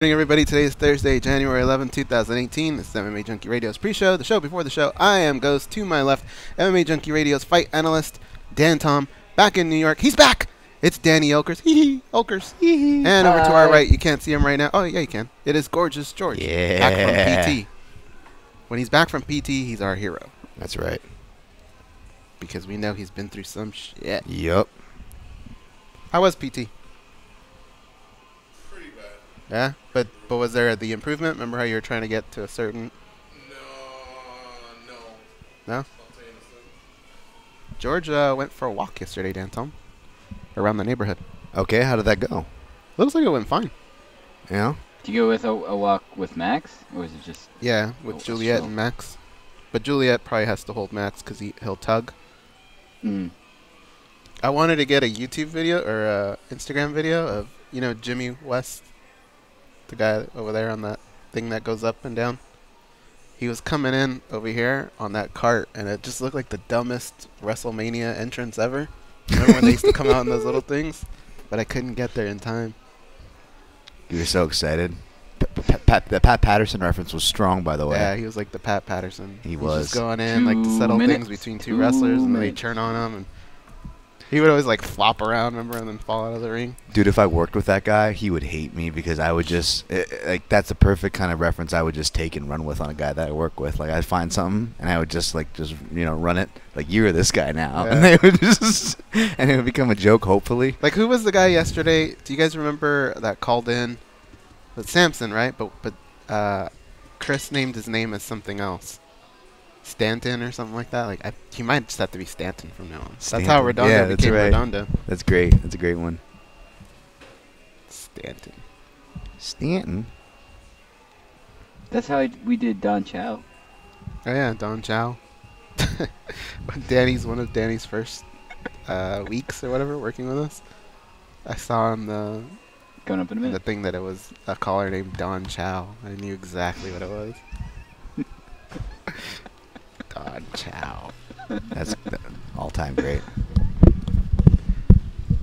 Good morning, everybody. Today is Thursday, January 11, 2018. This is MMA Junkie Radio's pre-show, the show before the show. I am Ghost. To my left, MMA Junkie Radio's fight analyst, Dan Tom, back in New York. He's back! It's Danny Okers. Hee-hee, Okers. Hee-hee. And over to our right, you can't see him right now. Oh, yeah, you can. It is Gorgeous George. Yeah. Back from PT. When he's back from PT, he's our hero. That's right. Because we know he's been through some shit. Yup. How was PT? Bad. Yeah? But was there the improvement? Remember how you were trying to get to a certain... No. No? George went for a walk yesterday, Dan Tom. Around the neighborhood. Okay, how did that go? Looks like it went fine. Yeah? Did you go with a walk with Max? Or was it just... Yeah, with Juliet and Max. But Juliet probably has to hold Max because he'll tug. Mm. I wanted to get a YouTube video or a Instagram video of, you know, Jimmy West. The guy over there on that thing that goes up and down. He was coming in over here on that cart, and it just looked like the dumbest WrestleMania entrance ever. Remember when they used to come out in those little things? But I couldn't get there in time. You were so excited. The Pat Patterson reference was strong, by the way. Yeah, he was like the Pat Patterson. He was. Just going in like to settle things between two wrestlers, and then they turn on him, and he would always like flop around, remember, and then fall out of the ring. Dude, if I worked with that guy, he would hate me because I would just like that's the perfect kind of reference I would just take and run with on a guy that I work with. Like I'd find something and I would just run it like you're this guy now, Yeah. and they would just and it would become a joke. Hopefully, Like who was the guy yesterday? Do you guys remember that called in? But Samson, right? But Chris named his name as something else. Stanton or something like that. Like he might just have to be Stanton from now on. Stanton. That's how Redondo became right. Redondo. That's great. That's a great one. Stanton. That's how we did Don Chow. Oh yeah, Don Chow. Danny's one of Danny's first weeks or whatever working with us. I saw on the Going up in a minute. thing that it was a caller named Don Chow. I knew exactly what it was. Don Chow. That's all-time great.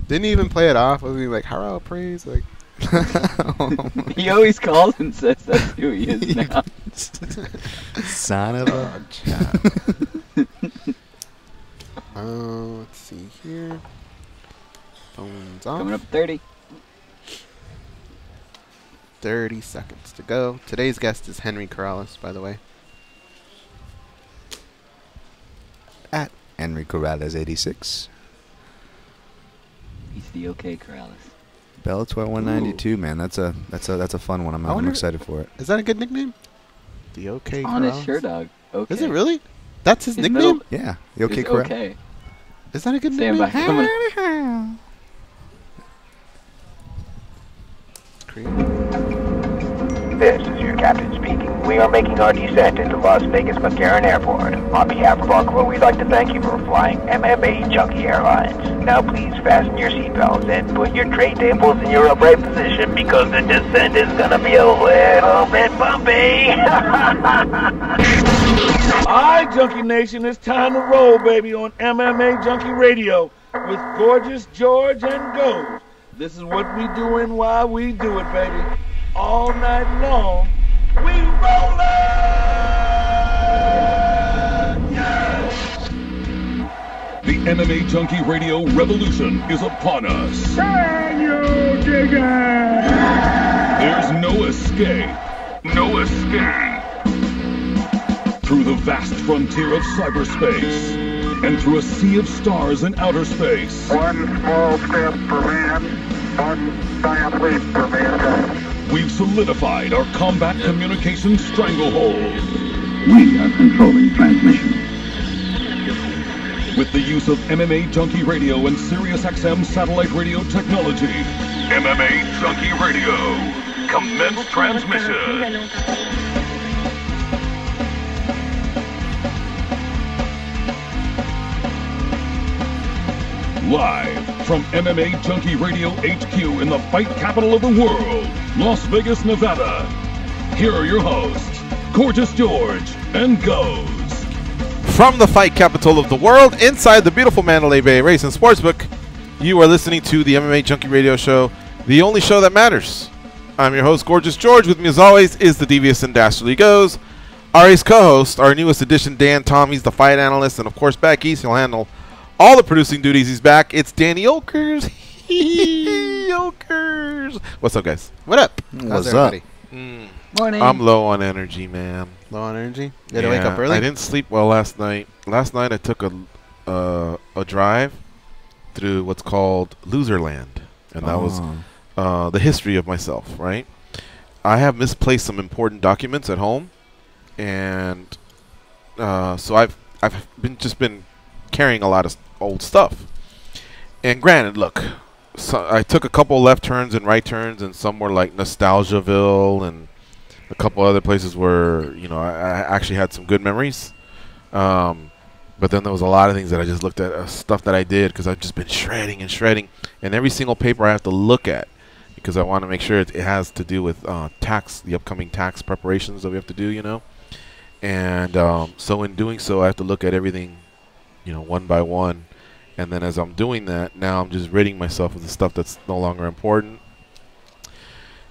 Didn't he even play it off? Wasn't he like, "Hurrah, praise"? Like, He always calls and says that's who he is now. Son of a. Let's see here. Phones off. Coming up 30. 30 seconds to go. Today's guest is Henry Corrales, by the way. At Henry Corrales 86. He's the OK Corrales. Bellator 192, man. That's a fun one. I'm excited for it. Is that a good nickname? The OK On his Corrales? shirt, dog. OK. Is it really? That's his nickname? middle Yeah, the OK is Corrales. OK. Is that a good Stand nickname? by. Someone- This is your captain speaking. We are making our descent into Las Vegas McCarran Airport. On behalf of our crew, we'd like to thank you for flying MMA Junkie Airlines. Now please fasten your seatbelts and put your tray tables in your upright position because the descent is gonna be a little bit bumpy. Alright, Junkie Nation, it's time to roll, baby, on MMA Junkie Radio with Gorgeous George and Ghost. This is what we doing while we do it, baby. All night long, we rollin'! Yes! The MMA Junkie Radio revolution is upon us. Can you dig it? There's no escape. No escape. Through the vast frontier of cyberspace and through a sea of stars in outer space. One small step for man, one giant leap for mankind. We've solidified our combat communications stranglehold. We are controlling transmission. With the use of MMA Junkie Radio and SiriusXM satellite radio technology. MMA Junkie Radio. Commence transmission. Live from MMA Junkie Radio HQ in the fight capital of the world, Las Vegas, Nevada. Here are your hosts, Gorgeous George and Ghost. From the fight capital of the world, inside the beautiful Mandalay Bay Racing Sportsbook, you are listening to the MMA Junkie Radio Show, the only show that matters. I'm your host, Gorgeous George. With me, as always, is the devious and dastardly Goes. Ari's co-host, our newest addition, Dan Tom. He's the fight analyst, and of course, back east, he'll handle all the producing duties. He's back. It's Danny Okers. Okers. What's up, guys? What up? What's up? Morning. I'm low on energy, man. Low on energy? You had to wake up early? I didn't sleep well last night. Last night I took a drive through what's called Loserland, and that was the history of myself, right? I have misplaced some important documents at home, and so I've been carrying a lot of old stuff. And granted, look, so I took a couple left turns and right turns, and some were like Nostalgiaville, and a couple other places where I actually had some good memories. But then there was a lot of things that I just looked at, stuff that I did because I've just been shredding, and every single paper I have to look at because I want to make sure it has to do with the upcoming tax preparations that we have to do, And so in doing so, I have to look at everything, one by one. And then as I'm doing that, now I'm just ridding myself of the stuff that's no longer important.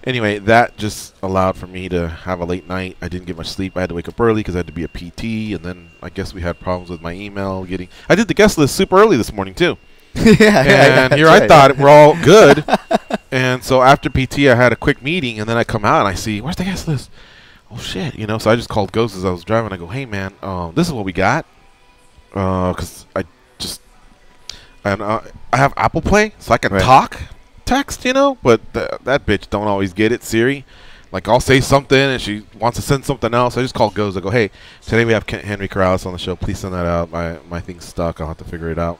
Anyway, that just allowed for me to have a late night. I didn't get much sleep. I had to wake up early because I had to be a PT. And then I guess we had problems with my email. I did the guest list super early this morning, too. And here I thought we're all good. And so after PT, I had a quick meeting. And then I come out and I see, where's the guest list? Oh, shit. So I just called Ghost as I was driving. I go, hey, man, this is what we got. Because I have Apple Play, so I can text, but that bitch don't always get it, Siri. Like, I'll say something, and she wants to send something else. I just call Goes. I go, hey, today we have Henry Corrales on the show. Please send that out. My thing's stuck. I'll have to figure it out.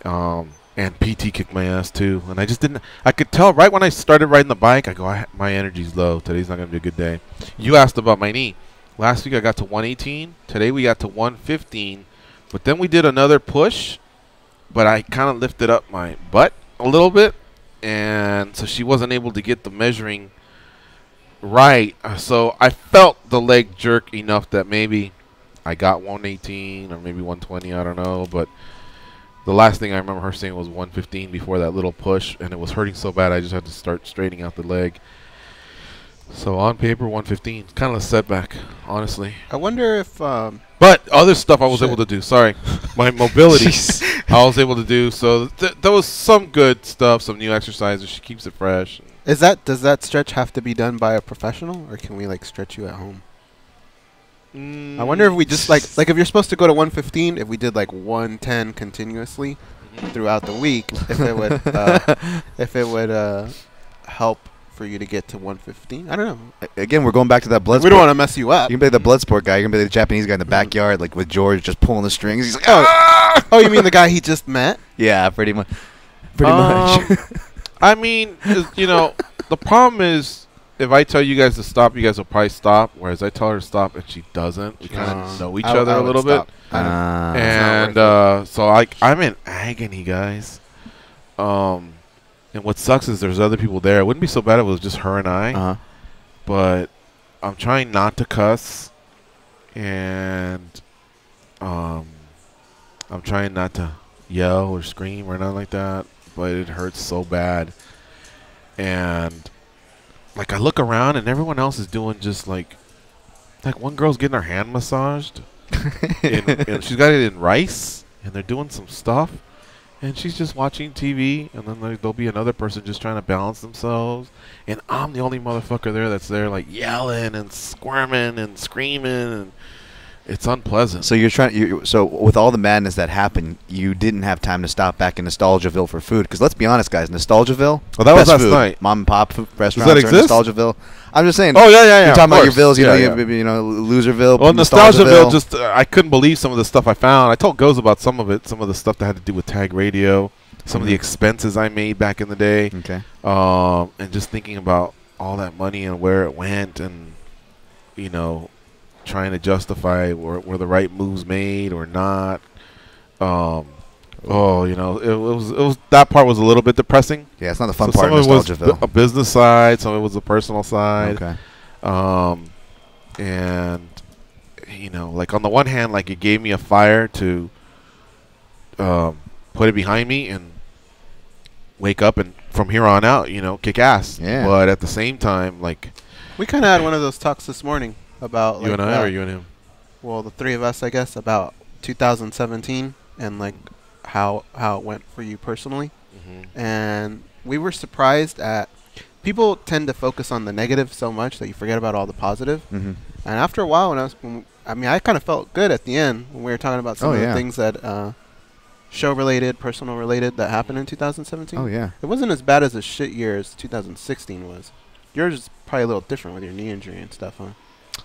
And PT kicked my ass, too. And I just didn't. I could tell right when I started riding the bike, I go, my energy's low. Today's not going to be a good day. You asked about my knee. Last week I got to 118. Today we got to 115. But then we did another push. But I kind of lifted up my butt a little bit, and so she wasn't able to get the measuring right. So I felt the leg jerk enough that maybe I got 118 or maybe 120, I don't know. But the last thing I remember her saying was 115 before that little push, and it was hurting so bad I just had to start straightening out the leg. So on paper, 115. Kind of a setback, honestly. I wonder if... But other stuff I was able to do. Sorry. My mobility I was able to do. So there was some good stuff, some new exercises. She keeps it fresh. Does that stretch have to be done by a professional, or can we stretch you at home? I wonder if we just like if you're supposed to go to 115, if we did 110 continuously throughout the week, if it would help for you to get to 115. I don't know. Again, we're going back to that blood sport. We don't want to mess you up. You can be the blood sport guy. You can be the Japanese guy in the backyard, with George just pulling the strings. He's like, oh, you mean the guy he just met? Yeah, pretty much. Pretty much. I mean, the problem is if I tell you guys to stop, you guys will probably stop. Whereas I tell her to stop and she doesn't. We kind of know each other a little bit. And so I'm in agony, guys. And what sucks is there's other people there. It wouldn't be so bad if it was just her and I. But I'm trying not to cuss. And I'm trying not to yell or scream or nothing like that. But it hurts so bad. And I look around and everyone else is doing just one girl's getting her hand massaged. and she's got it in rice. And they're doing some stuff. And she's just watching TV, and then there'll be another person just trying to balance themselves. And I'm the only motherfucker there that's there, yelling and squirming and screaming, and it's unpleasant. So so with all the madness that happened, you didn't have time to stop back in Nostalgiaville for food. Because let's be honest, guys, Nostalgiaville. Oh, that was last night. Mom and pop restaurants. Does that exist? Nostalgiaville. I'm just saying. Oh yeah. You're talking about your vills, Loserville. Well, Nostalgiaville. Just I couldn't believe some of the stuff I found. I told Goes about some of it. Some of the stuff that had to do with tag radio. Some of the expenses I made back in the day. Okay. And just thinking about all that money and where it went, and trying to justify were the right moves made or not. It was that part was a little bit depressing. Yeah, it's not the fun part of Nostalgiaville. Some of it was a business side, some of it was a personal side. Okay. And on the one hand, it gave me a fire to put it behind me and wake up and from here on out, kick ass. Yeah. But at the same time, like, We kind of had one of those talks this morning about you and I, or you and him? well, the three of us, I guess, about 2017 and like how it went for you personally. And we were surprised at people tend to focus on the negative so much that you forget about all the positive. And after a while, I kind of felt good at the end when we were talking about some of the things that show related, personal related that happened in 2017. Oh yeah. It wasn't as bad as a shit year as 2016 was. Yours is probably a little different with your knee injury and stuff, huh?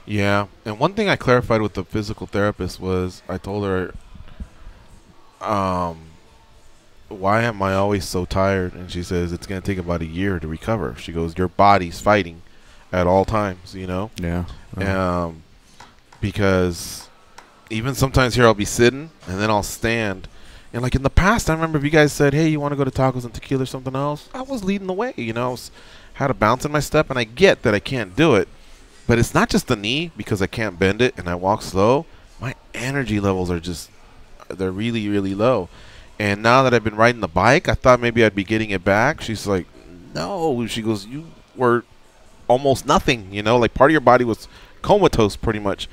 Yeah. And one thing I clarified with the physical therapist was I told her, why am I always so tired? And she says it's going to take about a year to recover. She goes, your body's fighting at all times, Yeah. Because even sometimes here I'll be sitting and then I'll stand. And like in the past, I remember if you guys said, hey, you want to go to tacos and tequila or something else? I was leading the way, had a bounce in my step, and I get that I can't do it. But it's not just the knee because I can't bend it and I walk slow. My energy levels are they're really, really low. And now that I've been riding the bike, I thought maybe I'd be getting it back. She's like, no. She goes, you were almost nothing, like part of your body was comatose pretty much.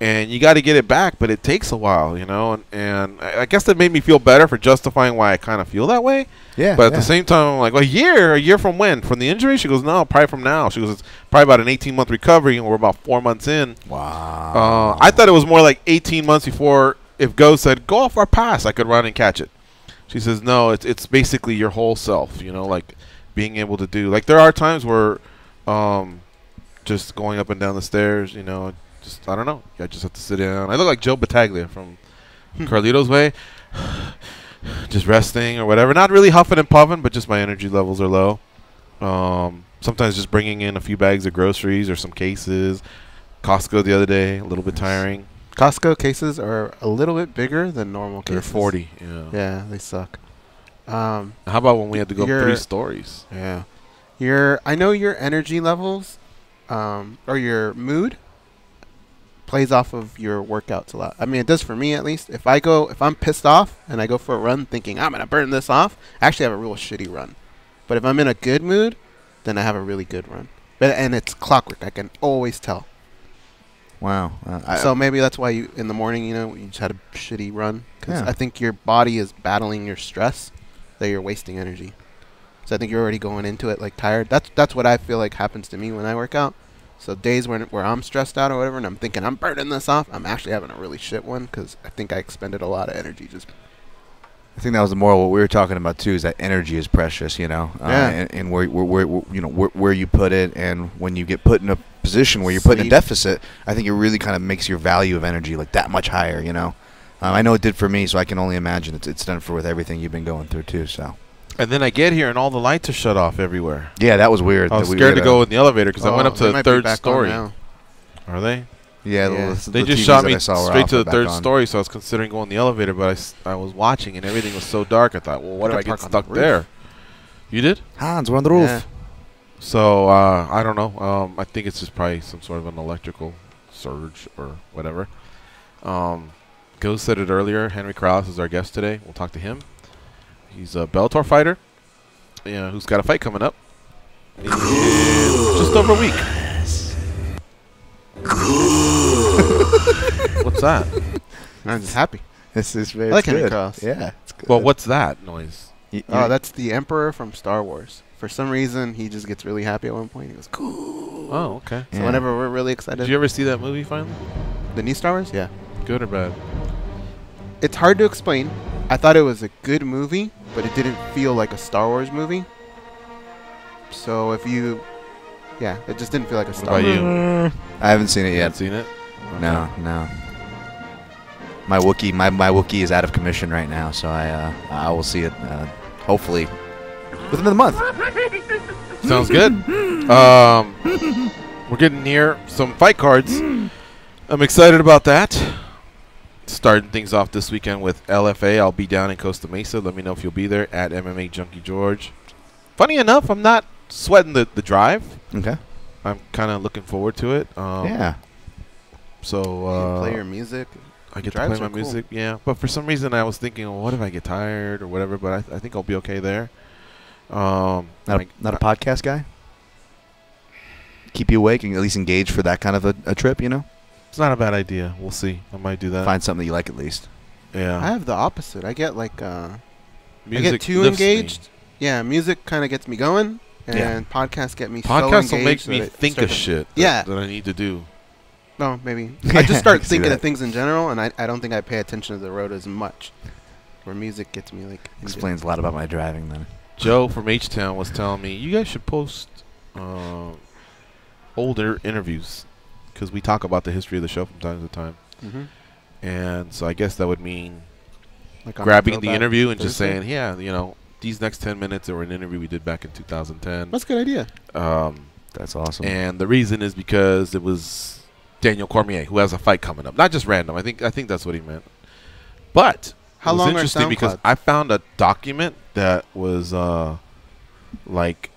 And you got to get it back, but it takes a while, And I guess that made me feel better for justifying why I kind of feel that way. Yeah. But at the same time, I'm like, a year from when? From the injury? She goes, no, probably from now. She goes, it's probably about an 18-month recovery, and we're about 4 months in. Wow. I thought it was more like 18 months before if Go said, go off our pass, I could run and catch it. She says, no, it's basically your whole self, like being able to do. Like there are times where just going up and down the stairs, just I don't know. I just have to sit down. I look like Joe Battaglia from Carlito's Way. Just resting or whatever. Not really huffing and puffing, but just my energy levels are low. Sometimes just bringing in a few bags of groceries or some cases. Costco the other day, a little bit tiring. Costco cases are a little bit bigger than normal cases. They're 40. Yeah. Yeah, they suck. How about when we had to go 3 stories? Yeah. I know your energy levels, or your mood, plays off of your workouts a lot. I mean, it does for me at least. If I'm pissed off and I go for a run thinking I'm gonna burn this off, I actually have a real shitty run. But if I'm in a good mood, then I have a really good run. And it's clockwork. I can always tell. Wow. So maybe that's why in the morning, you just had a shitty run. Because I think your body is battling your stress, that you're wasting energy. So I think you're already going into it like tired. That's what I feel like happens to me when I work out. So days where I'm stressed out or whatever, and I'm thinking I'm burning this off, I'm actually having a really shit one because I think I expended a lot of energy just. I think that was the moral. What we were talking about too is that energy is precious, and where you put it, and when you get put in a position where you're put in a deficit, I think it really kind of makes your value of energy like that much higher. I know it did for me, so I can only imagine it's done with everything you've been going through too. So. And then I get here and all the lights are shut off everywhere. Yeah, that was weird. I was scared to go in the elevator because I went up to the 3rd story. Are they? Yeah. They just shot me straight to the 3rd story, so I was considering going in the elevator, but I was watching and everything was so dark. I thought, well, what if I get stuck there? You did? Hans, we're on the roof. Yeah. So I don't know. I think it's just probably some sort of an electrical surge or whatever. Go said it earlier. Henry Corrales is our guest today. We'll talk to him. He's a Bellator fighter, who's got a fight coming up in just over a week. What's that? I'm just happy. This is very I like good. Henry Cross. Yeah, it's good. Well, what's that noise? That's the Emperor from Star Wars. For some reason, he just gets really happy at one point. He goes, cool. Oh, okay. So whenever we're really excited. Did you ever see that movie finally? The new Star Wars? Yeah. Good or bad? It's hard to explain. I thought it was a good movie, but it didn't feel like a Star Wars movie. So it just didn't feel like a Star Wars. What about you? I haven't seen it You yet. haven't seen it? Okay. No. My Wookiee is out of commission right now, so I will see it hopefully within the month. Sounds good. We're getting near some fight cards. I'm excited about that. Starting things off this weekend with LFA. I'll be down in Costa Mesa. Let me know if you'll be there at MMA Junkie George. Funny enough, I'm not sweating the drive. Okay. I'm kind of looking forward to it. Yeah. So you play your music. I get to play my music, yeah. But for some reason, I was thinking, well, what if I get tired or whatever? But I think I'll be okay there. Not a podcast guy? Keep you awake and at least engage for that kind of a trip, you know? It's not a bad idea. We'll see. I might do that. Find something that you like at least. Yeah. I have the opposite. I get like Music I get too lifts me. engaged. Yeah, music kind of gets me going, and Yeah. podcasts get me so Podcasts will engaged make me that it think of starts to- shit Yeah. that I need to do. No, maybe. I just start I can see thinking that. of things in general, and I don't think I pay attention to the road as much. Where music gets me like into- Explains a lot about my driving then. Joe from H-Town was telling me, you guys should post older interviews because we talk about the history of the show from time to time. Mhm. And so I guess that would mean Like on grabbing the Throwback interview and just Thursday? saying, yeah, you know, these next 10 minutes are an interview we did back in 2010. That's a good idea. That's awesome. And the reason is because it was Daniel Cormier who has a fight coming up. Not just random. I think that's what he meant. But How it was long are interesting because SoundClouds? I found a document that was like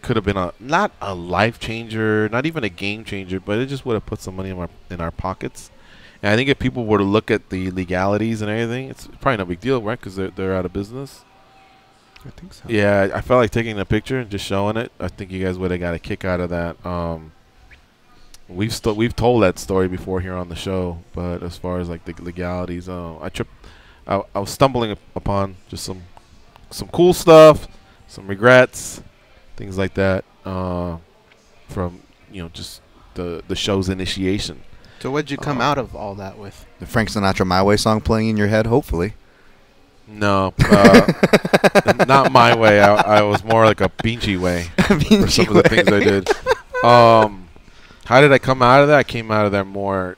could have been not a life changer, not even a game changer, but it just would have put some money in our pockets. And I think if people were to look at the legalities and everything, it's probably no big deal, right? Because they're out of business. I think so. Yeah, I felt like taking a picture and just showing it. I think you guys would have got a kick out of that. We've told that story before here on the show, but as far as like the legalities, I was stumbling upon just some cool stuff, some regrets, things like that from just the show's initiation. So what'd you come out of all that with? The Frank Sinatra My Way song playing in your head, hopefully. No, not my way. I was more like a Beachy way for some of the things I did. How did I come out of that? I came out of there more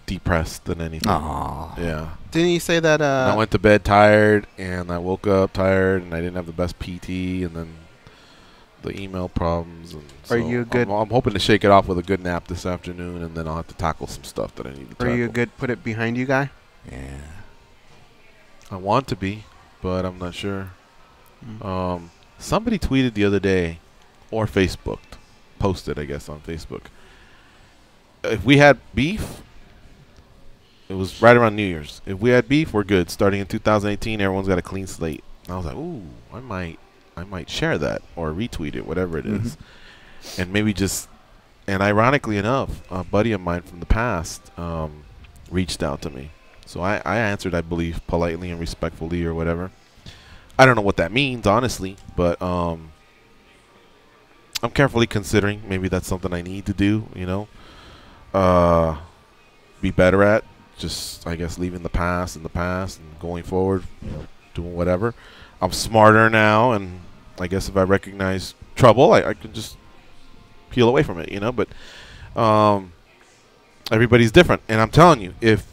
depressed than anything. Aww. Yeah. Didn't you say that? And I went to bed tired, and I woke up tired, and I didn't have the best PT, and then the email problems. And Are so you good? I'm hoping to shake it off with a good nap this afternoon, and then I'll have to tackle some stuff that I need to tackle. Are you a good put it behind you guy? Yeah. I want to be, but I'm not sure. Mm. Somebody tweeted the other day, or posted, I guess, on Facebook. If we had beef, it was right around New Year's. If we had beef, we're good. Starting in 2018, everyone's got a clean slate. And I was like, ooh, I might share that or retweet it, whatever it is, and maybe just. And ironically enough, a buddy of mine from the past reached out to me. So I answered, I believe, politely and respectfully or whatever. I don't know what that means, honestly, but I'm carefully considering maybe that's something I need to do, be better at. Just, I guess, leaving the past in the past and going forward, doing whatever. I'm smarter now, and I guess if I recognize trouble, I can just peel away from it, But everybody's different, and I'm telling you, if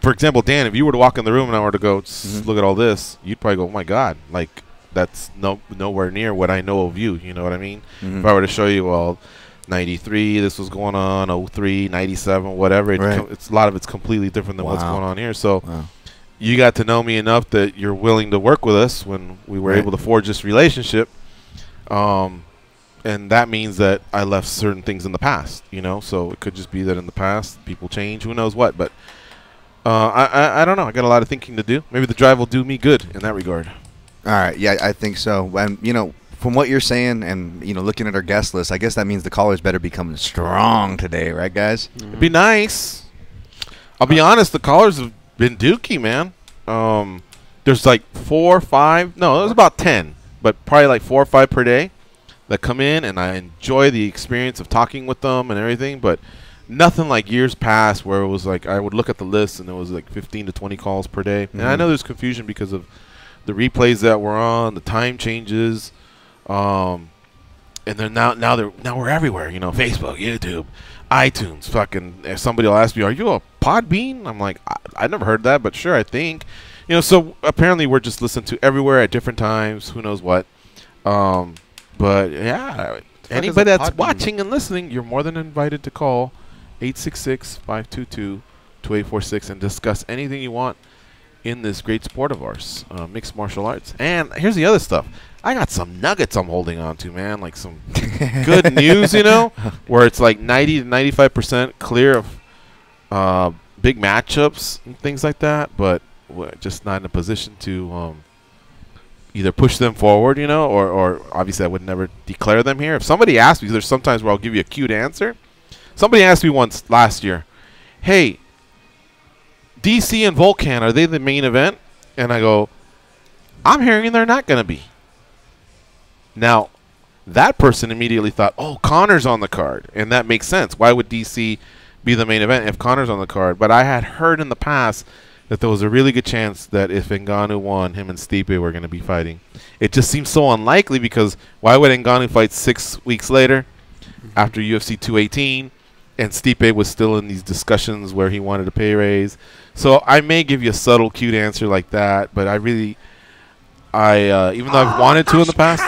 for example, Dan, if you were to walk in the room and I were to go look at all this, you'd probably go, oh my God, like that's nowhere near what I know of you. You know what I mean? If I were to show you, well, 93, this was going on, 03, 97, whatever. It's a lot of it's completely different than what's going on here. So you got to know me enough that you're willing to work with us when we were able to forge this relationship. And that means that I left certain things in the past, So it could just be that in the past people change, who knows what. But I don't know. I got a lot of thinking to do. Maybe the drive will do me good in that regard. All right. Yeah, I think so. And, from what you're saying and, looking at our guest list, I guess that means the callers better be coming strong today, right, guys? It'd be nice. I'll be honest. The callers have been dookie, man. There's like 4 or 5. No, it was about 10, but probably like 4 or 5 per day that come in, and I enjoy the experience of talking with them and everything, but nothing like years past where it was like I would look at the list and it was like 15 to 20 calls per day. And I know there's confusion because of the replays that we're on, the time changes, and then now we're everywhere. Facebook, YouTube, iTunes. Fucking, if somebody will ask me, "Are you a Podbean?" I'm like, I never heard that, but sure, I think. So apparently we're just listened to everywhere at different times. Who knows what? But yeah, anybody that's watching and listening, you're more than invited to call 866-522-2846 and discuss anything you want in this great sport of ours, mixed martial arts. And here's the other stuff. I got some nuggets I'm holding on to, man. Like some good news, where it's like 90 to 95% clear of big matchups and things like that. But we're just not in a position to either push them forward, or obviously I would never declare them here. If somebody asks me, there's sometimes where I'll give you a cute answer. Somebody asked me once last year, hey, DC and Volcan, are they the main event? And I go, I'm hearing they're not going to be. Now, that person immediately thought, oh, Connor's on the card. And that makes sense. Why would DC be the main event if Connor's on the card? But I had heard in the past that there was a really good chance that if Ngannou won, him and Stipe were going to be fighting. It just seems so unlikely because why would Ngannou fight 6 weeks later after UFC 218 and Stipe was still in these discussions where he wanted a pay raise? So I may give you a subtle, cute answer like that, but even though I've wanted to in the past,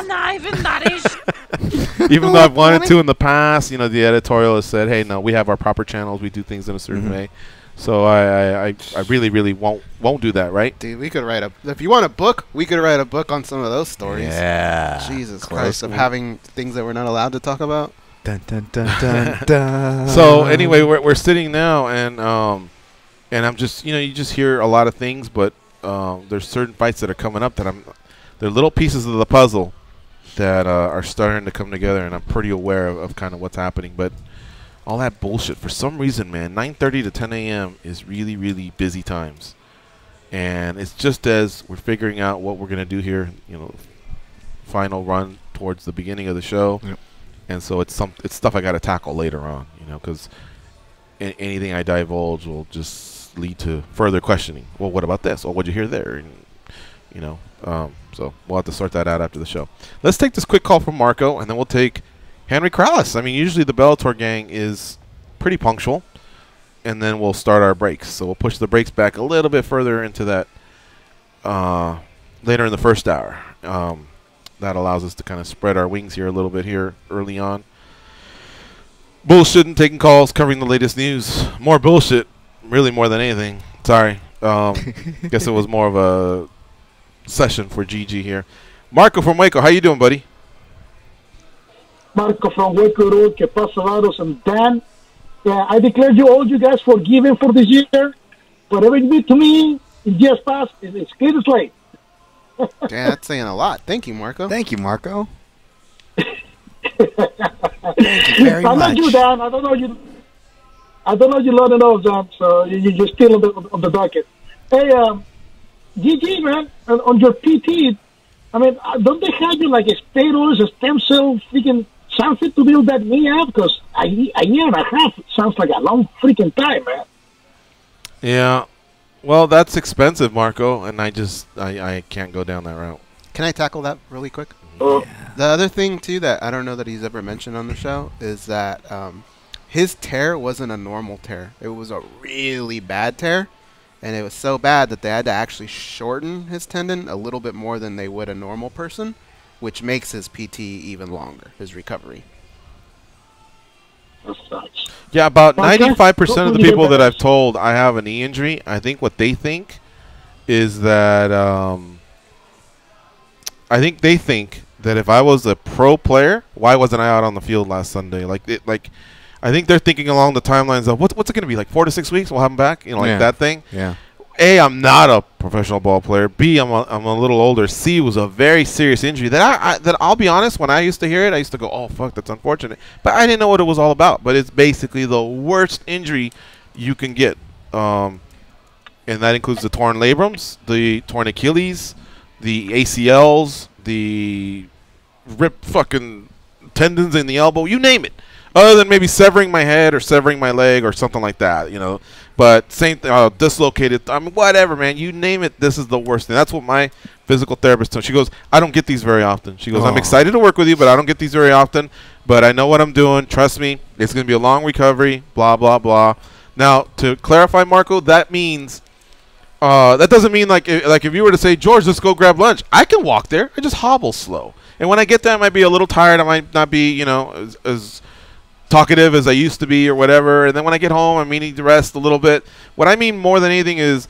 even though I've wanted to in the past, the editorial has said, hey, no, we have our proper channels, we do things in a certain way. So I really, really won't do that, right? Dude, we could write if you want a book, we could write a book on some of those stories. Yeah. Jesus Christ, of having things that we're not allowed to talk about. Dun, dun, dun, dun, dun. So anyway, we're sitting now, and I'm just, you just hear a lot of things, but there's certain fights that are coming up that they're little pieces of the puzzle that are starting to come together, and I'm pretty aware of kind of what's happening. But all that bullshit, for some reason, man, 9:30 to 10 a.m. is really, really busy times. And it's just as we're figuring out what we're going to do here, final run towards the beginning of the show. Yep. And so it's stuff I got to tackle later on, because anything I divulge will just lead to further questioning. Well, what about this? Or what'd you hear there? And, so we'll have to sort that out after the show. Let's take this quick call from Marco, and then we'll take Henry Corrales. I mean, usually the Bellator gang is pretty punctual, and then we'll start our breaks. So we'll push the breaks back a little bit further into that later in the first hour. That allows us to kind of spread our wings here a little bit here early on. Bullshitting, taking calls, covering the latest news. More bullshit, really more than anything. Sorry. Guess it was more of a session for GG here. Marco from Waco, how you doing, buddy? Marco from Waco Road, que pasa, Varos, and Dan. Yeah, I declare you guys forgiven for this year. Whatever you did to me in years past, it's clear as late. Damn, that's saying a lot. Thank you, Marco. Thank you, Marco. Thank you very much. I know you, Dan. I don't know you learned enough, Dan. So you're still on the docket. Hey, GG, man, on your PT. I mean, don't they have you like a steroids, a stem cell, freaking something to build that knee up? Because a year and a half sounds like a long freaking time, man. Yeah. Well, that's expensive, Marco, and I can't go down that route. Can I tackle that really quick? Yeah. The other thing, too, that I don't know that he's ever mentioned on the show is that his tear wasn't a normal tear. It was a really bad tear, and it was so bad that they had to actually shorten his tendon a little bit more than they would a normal person, which makes his PT even longer, his recovery. Yeah, about 95% of the people that I've told I have a knee injury, I think what they think is that they think that if I was a pro player, why wasn't I out on the field last Sunday? I think they're thinking along the timelines of what's it going to be, like 4 to 6 weeks? We'll have him back, like that thing. Yeah. A, I'm not a professional ball player. B, I'm a little older. C, was a very serious injury that I'll be honest, when I used to hear it, I used to go, oh, fuck, that's unfortunate. But I didn't know what it was all about. But it's basically the worst injury you can get. And that includes the torn labrums, the torn Achilles, the ACLs, the ripped fucking tendons in the elbow, you name it. Other than maybe severing my head or severing my leg or something like that, But same thing, dislocated. I mean, whatever, man. You name it, this is the worst thing. That's what my physical therapist told me. She goes, I don't get these very often. She goes, I'm excited to work with you, but I don't get these very often. But I know what I'm doing. Trust me. It's going to be a long recovery, blah, blah, blah. Now, to clarify, Marco, that means that doesn't mean like if you were to say, George, let's go grab lunch. I can walk there. I just hobble slow. And when I get there, I might be a little tired. I might not be, as talkative as I used to be or whatever. And then when I get home, I'm meaning to rest a little bit. What I mean more than anything is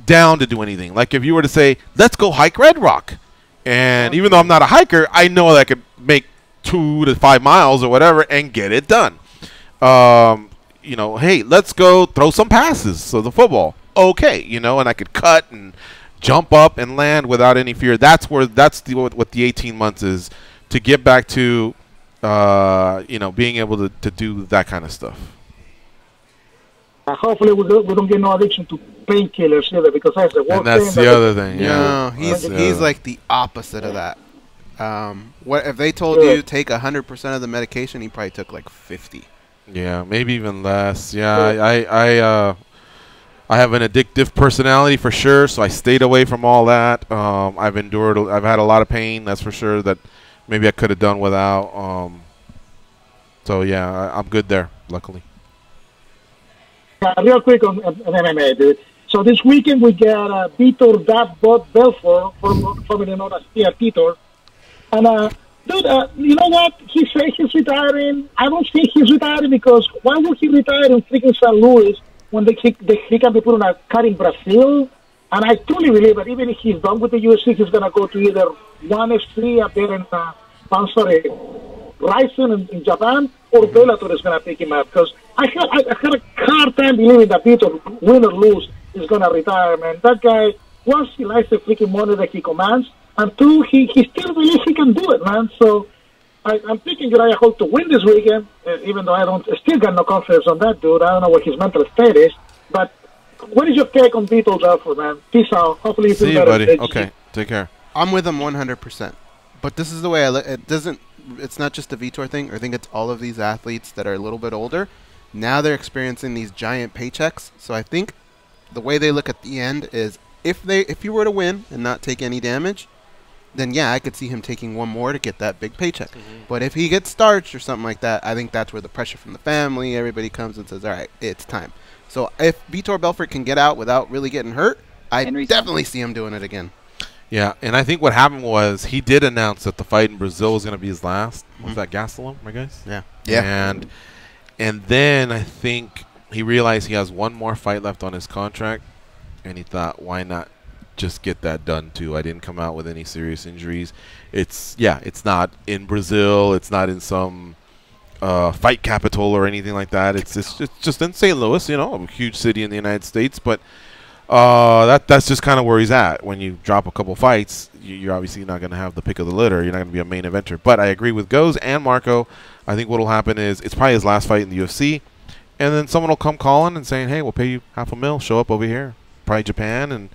down to do anything. Like if you were to say, let's go hike Red Rock. And even though I'm not a hiker, I know that I could make 2 to 5 miles or whatever and get it done. Hey, let's go throw some passes. So the football. Okay, and I could cut and jump up and land without any fear. That's what the 18 months is, to get back to being able to do that kind of stuff. Hopefully we don't get no addiction to painkillers either, because that's the worst And that's thing. the other thing. No, Yeah, he's like the opposite of that. What if they told you take 100% of the medication? He probably took like 50. Yeah, maybe even less. Yeah, I have an addictive personality for sure, so I stayed away from all that. I've had a lot of pain, that's for sure, that maybe I could have done without. So yeah, I'm good there, luckily. Real quick on MMA, dude. So this weekend we got Vitor Bot Belfort, formerly known as Tia Titor. And, dude, you know what? He says he's retiring. I don't think he's retiring, because why would he retire in freaking St. Louis when he can be put on a card in Brazil? And I truly believe that even if he's done with the UFC, he's going to go to either ONE FC up there in, Ryzen in Japan, or Bellator is going to pick him up. Because I had a hard time believing that Vitor, win or lose, is going to retire, man. That guy, once he likes the freaking money that he commands, and two, he still believes he can do it, man. So I'm picking Uriah Hall to win this weekend, even though I still got no confidence on that dude. I don't know what his mental state is. But what is your take on Vitor Belfort, man? Peace out. Hopefully you feel See you, better. buddy. Okay, take care. I'm with him 100%. But this is the way I look. It's not just a Vitor thing. I think it's all of these athletes that are a little bit older. Now they're experiencing these giant paychecks. So I think the way they look at the end is, if you were to win and not take any damage, then yeah, I could see him taking one more to get that big paycheck. But if he gets starched or something like that, I think that's where the pressure from the family, everybody comes and says, all right, it's time. So if Vitor Belfort can get out without really getting hurt, I definitely see him doing it again. Yeah, and I think what happened was he did announce that the fight in Brazil was going to be his last. Was that Gastelum, my guys? Yeah. Yeah. And then I think he realized he has one more fight left on his contract, and he thought, why not just get that done too? I didn't come out with any serious injuries. It's not in Brazil. It's not in some fight capital or anything like that. It's just in St. Louis, a huge city in the United States, but that's just kind of where he's at. When you drop a couple fights, you're obviously not going to have the pick of the litter. You're not going to be a main eventer. But I agree with Goes and Marco. I think what will happen is it's probably his last fight in the UFC, and then someone will come calling and saying, hey, we'll pay you $500,000. Show up over here, probably Japan, and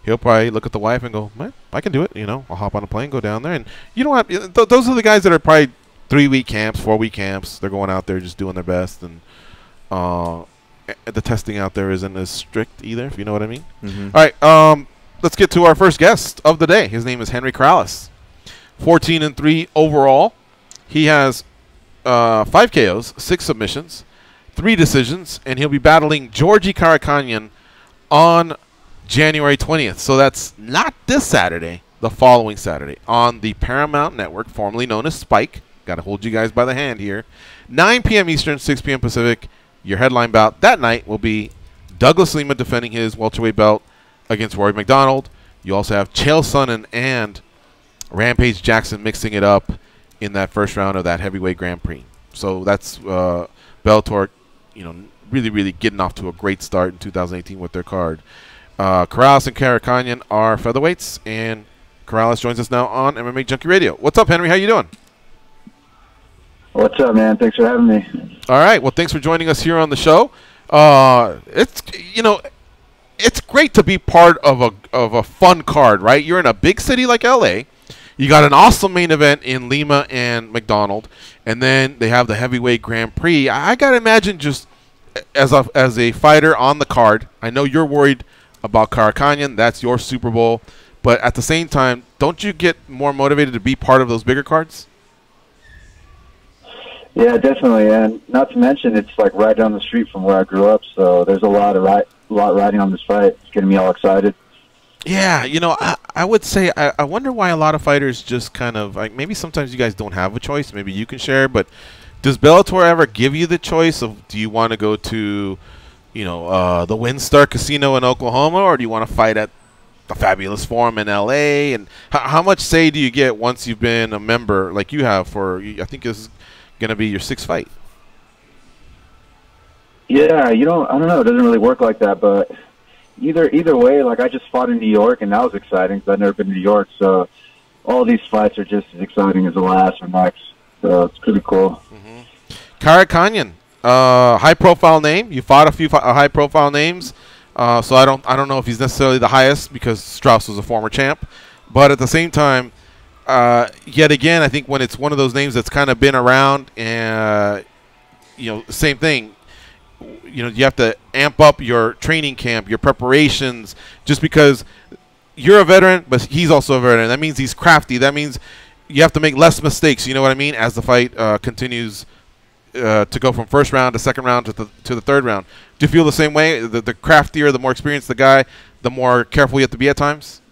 he'll probably look at the wife and go, man, I can do it. I'll hop on a plane, go down there. And you don't have those are the guys that are probably 3-week camps, 4-week camps. They're going out there just doing their best, and the testing out there isn't as strict either, if you know what I mean. All right, let's get to our first guest of the day. His name is Henry Corrales. 14-3 overall. He has 5 KOs, 6 submissions, 3 decisions, and he'll be battling Georgi Karakanyan on January 20th. So that's not this Saturday, the following Saturday on the Paramount Network, formerly known as Spike. Got to hold you guys by the hand here. 9 p.m. Eastern, 6 p.m. Pacific. Your headline bout that night will be Douglas Lima defending his welterweight belt against Rory McDonald. You also have Chael Sonnen and Rampage Jackson mixing it up in that first round of that heavyweight Grand Prix. So that's Bellator, really, really getting off to a great start in 2018 with their card. Corrales and Karakanyan are featherweights, and Corrales joins us now on MMA Junkie Radio. What's up, Henry? How you doing? What's up, man? Thanks for having me. All right. Well, thanks for joining us here on the show. It's great to be part of a fun card, right? You're in a big city like LA. You got an awesome main event in Lima and McDonald, and then they have the heavyweight Grand Prix. I gotta imagine, just as a fighter on the card, I know you're worried about Karakanyan. That's your Super Bowl, but at the same time, don't you get more motivated to be part of those bigger cards? Yeah, definitely, and not to mention it's like right down the street from where I grew up, so there's a lot riding on this fight. It's getting me all excited. Yeah, I would say I wonder why a lot of fighters just kind of maybe sometimes you guys don't have a choice. Maybe you can share, but does Bellator ever give you the choice of, do you want to go to, the WinStar Casino in Oklahoma, or do you want to fight at the Fabulous Forum in LA? And how much say do you get once you've been a member like you have for, I think this is going to be your 6th fight? Yeah, I don't know. It doesn't really work like that, but either way, like I just fought in New York, and that was exciting because I've never been to New York. So all these fights are just as exciting as the last or next. So it's pretty cool. Kara Kanyan, high-profile name. You fought a few high-profile names, so I don't know if he's necessarily the highest because Strauss was a former champ, but at the same time, yet again, I think when it's one of those names that's kind of been around, and same thing. You have to amp up your training camp, your preparations, just because you're a veteran, but he's also a veteran. That means he's crafty. That means you have to make less mistakes. You know what I mean? As the fight continues to go from first round to second round to the third round. Do you feel the same way? The craftier, the more experienced the guy, the more careful you have to be at times?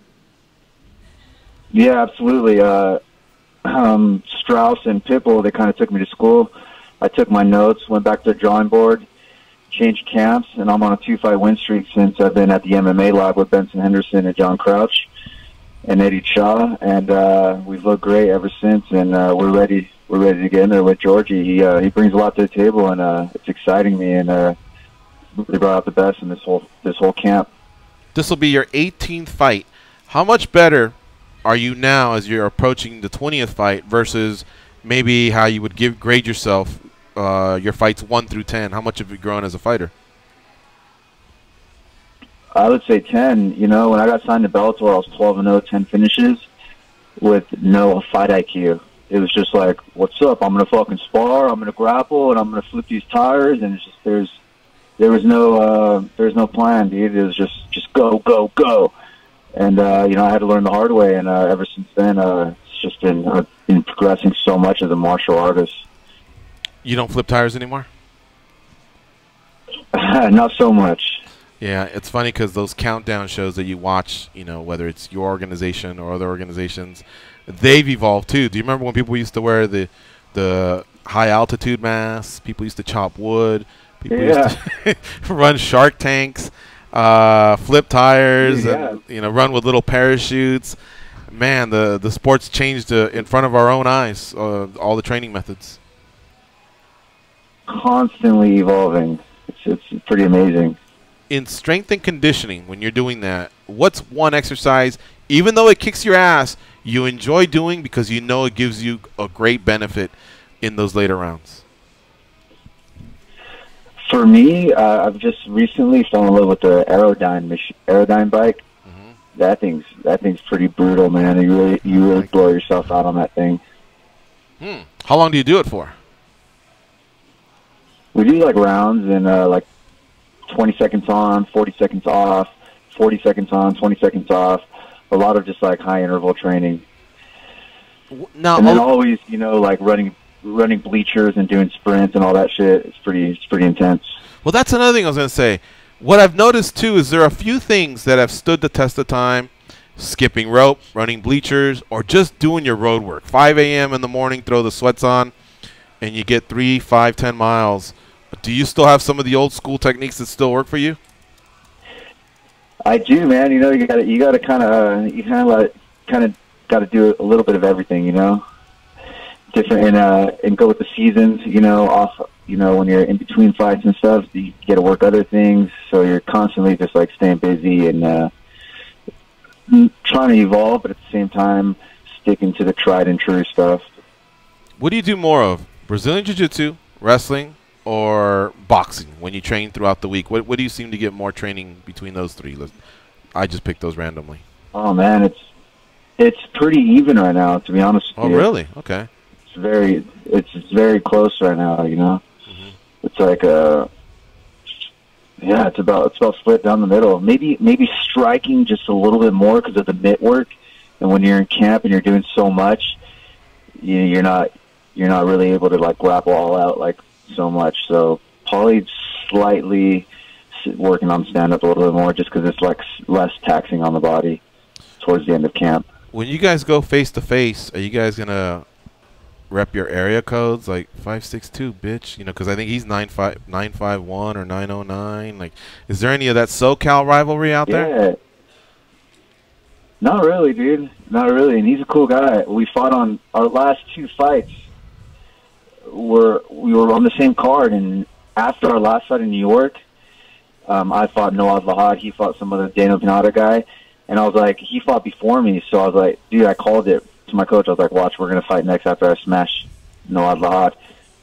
Yeah, absolutely. Strauss and Pitbull, they kind of took me to school. I took my notes, went back to the drawing board, changed camps, and I'm on a 2-fight win streak since I've been at the MMA lab with Benson Henderson and John Crouch and Eddie Shaw, and we've looked great ever since. And we're ready to get in there with Georgie. He brings a lot to the table, and it's exciting me. And really brought out the best in this whole camp. This will be your 18th fight. How much better are you now as you're approaching the 20th fight versus maybe how you would grade yourself your fights 1 through 10? How much have you grown as a fighter? I would say 10. When I got signed to Bellator, I was 12-0, 10 finishes with no fight IQ. It was just like, what's up? I'm going to fucking spar, I'm going to grapple, and I'm going to flip these tires. And it's just, there was no plan, dude. It was just go, go, go. And, I had to learn the hard way. And ever since then, it's just I've been progressing so much as a martial artist. You don't flip tires anymore? Not so much. Yeah, it's funny because those countdown shows that you watch, whether it's your organization or other organizations, they've evolved too. Do you remember when people used to wear the high altitude masks? People used to chop wood. People used to run shark tanks, flip tires, and run with little parachutes. Man, the sport's changed in front of our own eyes. All the training methods. Constantly evolving. It's pretty amazing. In strength and conditioning, when you're doing that, what's one exercise, even though it kicks your ass, you enjoy doing because you know it gives you a great benefit in those later rounds? For me, I've just recently fallen in love with the Aerodyne bike. That thing's pretty brutal, man. You really blow yourself out on that thing. How long do you do it for? We do rounds and 20 seconds on, 40 seconds off, 40 seconds on, 20 seconds off. A lot of just high interval training. Now, and then always, running bleachers and doing sprints and all that shit. It's pretty intense. Well, that's another thing I was going to say. What I've noticed too is there are a few things that have stood the test of time: skipping rope, running bleachers, or just doing your road work. 5 a.m. in the morning, throw the sweats on, and you get 3, 5, 10 miles. Do you still have some of the old school techniques that still work for you? I do, man. You gotta kind of got to do a little bit of everything, different and go with the seasons, when you're in between fights and stuff, you got to work other things. So you're constantly just staying busy and trying to evolve, but at the same time sticking to the tried and true stuff. What do you do more of? Brazilian Jiu-Jitsu, wrestling, or boxing when you train throughout the week? What do you seem to get more training between those three? I just picked those randomly. Oh man, it's pretty even right now, to be honest with you. Oh really? Okay. It's very close right now, It's it's about split down the middle. Maybe striking just a little bit more because of the mitt work. And when you're in camp and you're doing so much, you're not really able to grapple all out so much. So probably slightly working on stand up a little bit more just because it's less taxing on the body towards the end of camp. When you guys go face to face, are you guys gonna rep your area codes 562, bitch? Because I think he's 951 or 909. Is there any of that SoCal rivalry out there? Not really, dude. Not really. And he's a cool guy. We fought on our last 2 fights. We were on the same card, and after our last fight in New York, I fought Noad Lahad. He fought some other Daniel Pinata guy. And I was like, he fought before me. So I was like, dude, I called it to my coach. I was like, watch, we're going to fight next after I smash Noad Lahad.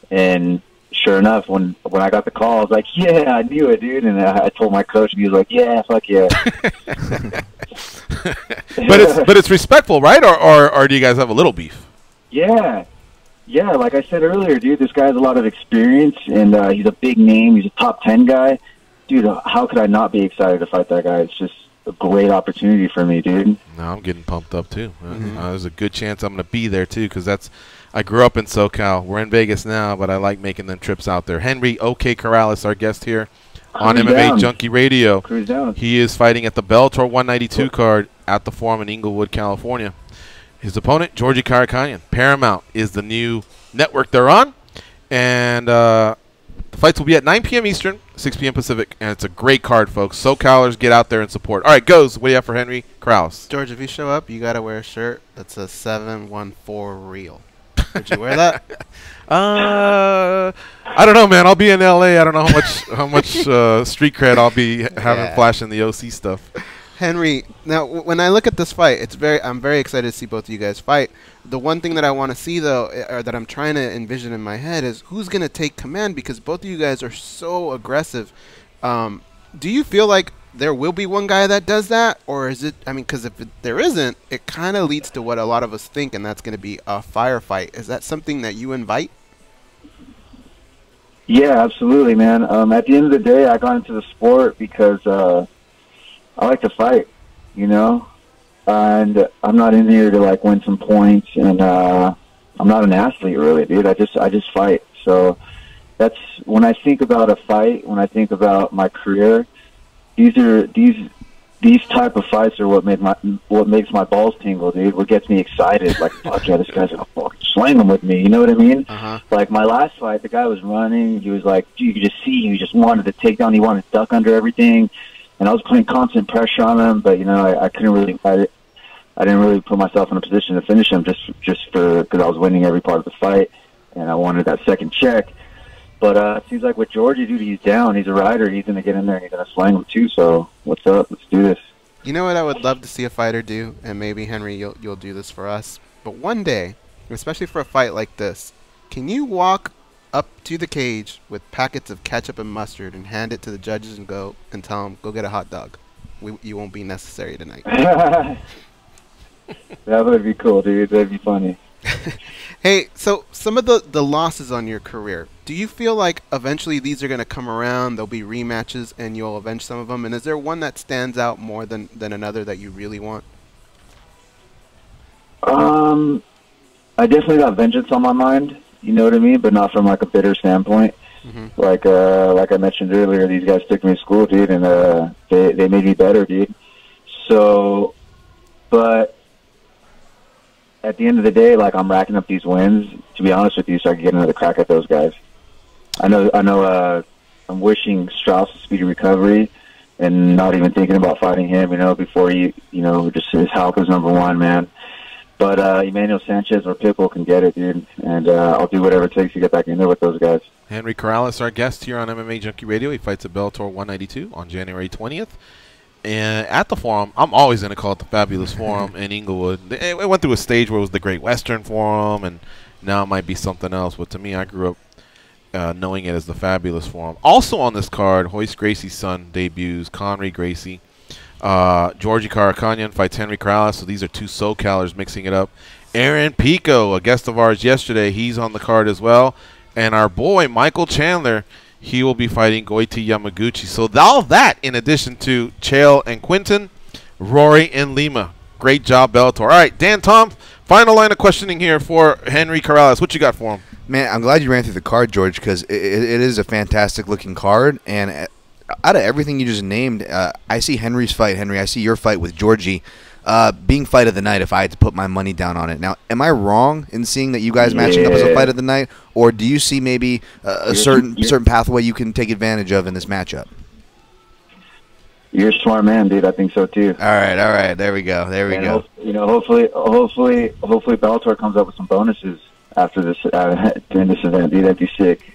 And sure enough, when I got the call, I was like, yeah, I knew it, dude. And I told my coach, and he was like, yeah, fuck yeah. But it's respectful, right? Or do you guys have a little beef? Yeah. Yeah, like I said earlier, dude, this guy has a lot of experience, and he's a big name. He's a top 10 guy. Dude, how could I not be excited to fight that guy? It's just a great opportunity for me, dude. No, I'm getting pumped up, too. There's a good chance I'm going to be there, too, because I grew up in SoCal. We're in Vegas now, but I like making them trips out there. Henry OK Corrales, our guest here on MMA Junkie Radio. Cruise down. He is fighting at the Bellator 192 card at the Forum in Inglewood, California. His opponent, Georgie Karakhanyan. Paramount is the new network they're on. And the fights will be at 9 p.m. Eastern, 6 p.m. Pacific. And it's a great card, folks. SoCalers, get out there and support. All right, Goes. What do you have for Henry Corrales? George, if you show up, you got to wear a shirt that says 714 real. Would you wear that? I don't know, man. I'll be in L.A. I don't know how much street cred I'll be having flashing the OC stuff. Henry, now when I look at this fight, I'm very excited to see both of you guys fight. The one thing that I want to see, though, or that I'm trying to envision in my head, is who's going to take command, because both of you guys are so aggressive. Do you feel like there will be one guy that does that, or is it? I mean, because if there isn't, it kind of leads to what a lot of us think, and that's going to be a firefight. Is that something that you invite? Yeah, absolutely, man. At the end of the day, I got into the sport because I like to fight, you know, and I'm not in here to like win some points, and I'm not an athlete really, dude. I just fight. So that's when I think about a fight, when I think about my career, these type of fights are what makes my balls tingle, dude. What gets me excited, like, fuck yeah, this guy's gonna fucking slang him with me. You know what I mean? Like my last fight, the guy was running. He was like, you could just see he just wanted to take down. He wanted to duck under everything. And I was putting constant pressure on him, but, you know, I couldn't really I didn't really put myself in a position to finish him just because I was winning every part of the fight, and I wanted that second check. But it seems like with Georgie, dude, he's down. He's a rider. He's going to get in there, and he's going to slang him too. So what's up? Let's do this. You know what I would love to see a fighter do, and maybe, Henry, you'll do this for us. But one day, especially for a fight like this, can you walk up to the cage with packets of ketchup and mustard and hand it to the judges and go and tell them, go get a hot dog? You won't be necessary tonight. That would be cool, dude. That'd be funny. Hey, so some of the losses on your career, do you feel like eventually these are going to come around, there'll be rematches, and you'll avenge some of them? And is there one that stands out more than another that you really want? I definitely got vengeance on my mind, you know what I mean? But not from like a bitter standpoint. Like I mentioned earlier, these guys took me to school, dude, and they made me better, dude. So, but at the end of the day, like, I'm racking up these wins, to be honest with you, so I can get another crack at those guys. I know. I'm wishing Strauss a speedy recovery, and not even thinking about fighting him, you know, before just his health is number one, man. But Emmanuel Sanchez or Pitbull can get it, dude, and I'll do whatever it takes to get back in there with those guys. Henry Corrales, our guest here on MMA Junkie Radio. He fights at Bellator 192 on January 20th. And at the Forum, I'm always going to call it the Fabulous Forum in Inglewood. It went through a stage where it was the Great Western Forum, and now it might be something else. But to me, I grew up knowing it as the Fabulous Forum. Also on this card, Hoist Gracie's son debuts, Conry Gracie. Georgie Karakhanyan fights Henry Corrales, so these are two SoCalers mixing it up. Aaron Pico, a guest of ours yesterday, he's on the card as well. And our boy, Michael Chandler, he will be fighting Goiti Yamaguchi. So all that, in addition to Chael and Quinton, Rory and Lima. Great job, Bellator. All right, Dan, Tom, final line of questioning here for Henry Corrales. What you got for him? Man, I'm glad you ran through the card, George, because it is a fantastic-looking card. And out of everything you just named, I see Henry's fight, Henry. I see your fight with Georgie being fight of the night if I had to put my money down on it. Now, am I wrong in seeing that you guys matching up as a fight of the night, or do you see maybe a certain pathway you can take advantage of in this matchup? You're a smart man, dude. I think so too. All right. There we go. Hopefully Bellator comes up with some bonuses after this during this event, dude. That'd be sick.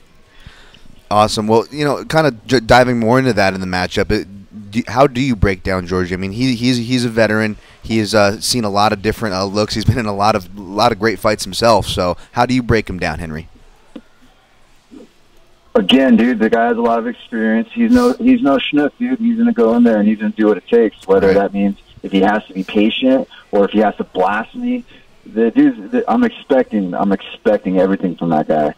Awesome. Well, kind of diving more into that in the matchup. How do you break down Georgie? I mean, he's a veteran. He has seen a lot of different looks. He's been in a lot of great fights himself. So, how do you break him down, Henry? Again, dude, the guy has a lot of experience. He's no schnook, dude. He's gonna go in there and he's gonna do what it takes. Whether that means if he has to be patient or if he has to blast me, I'm expecting everything from that guy.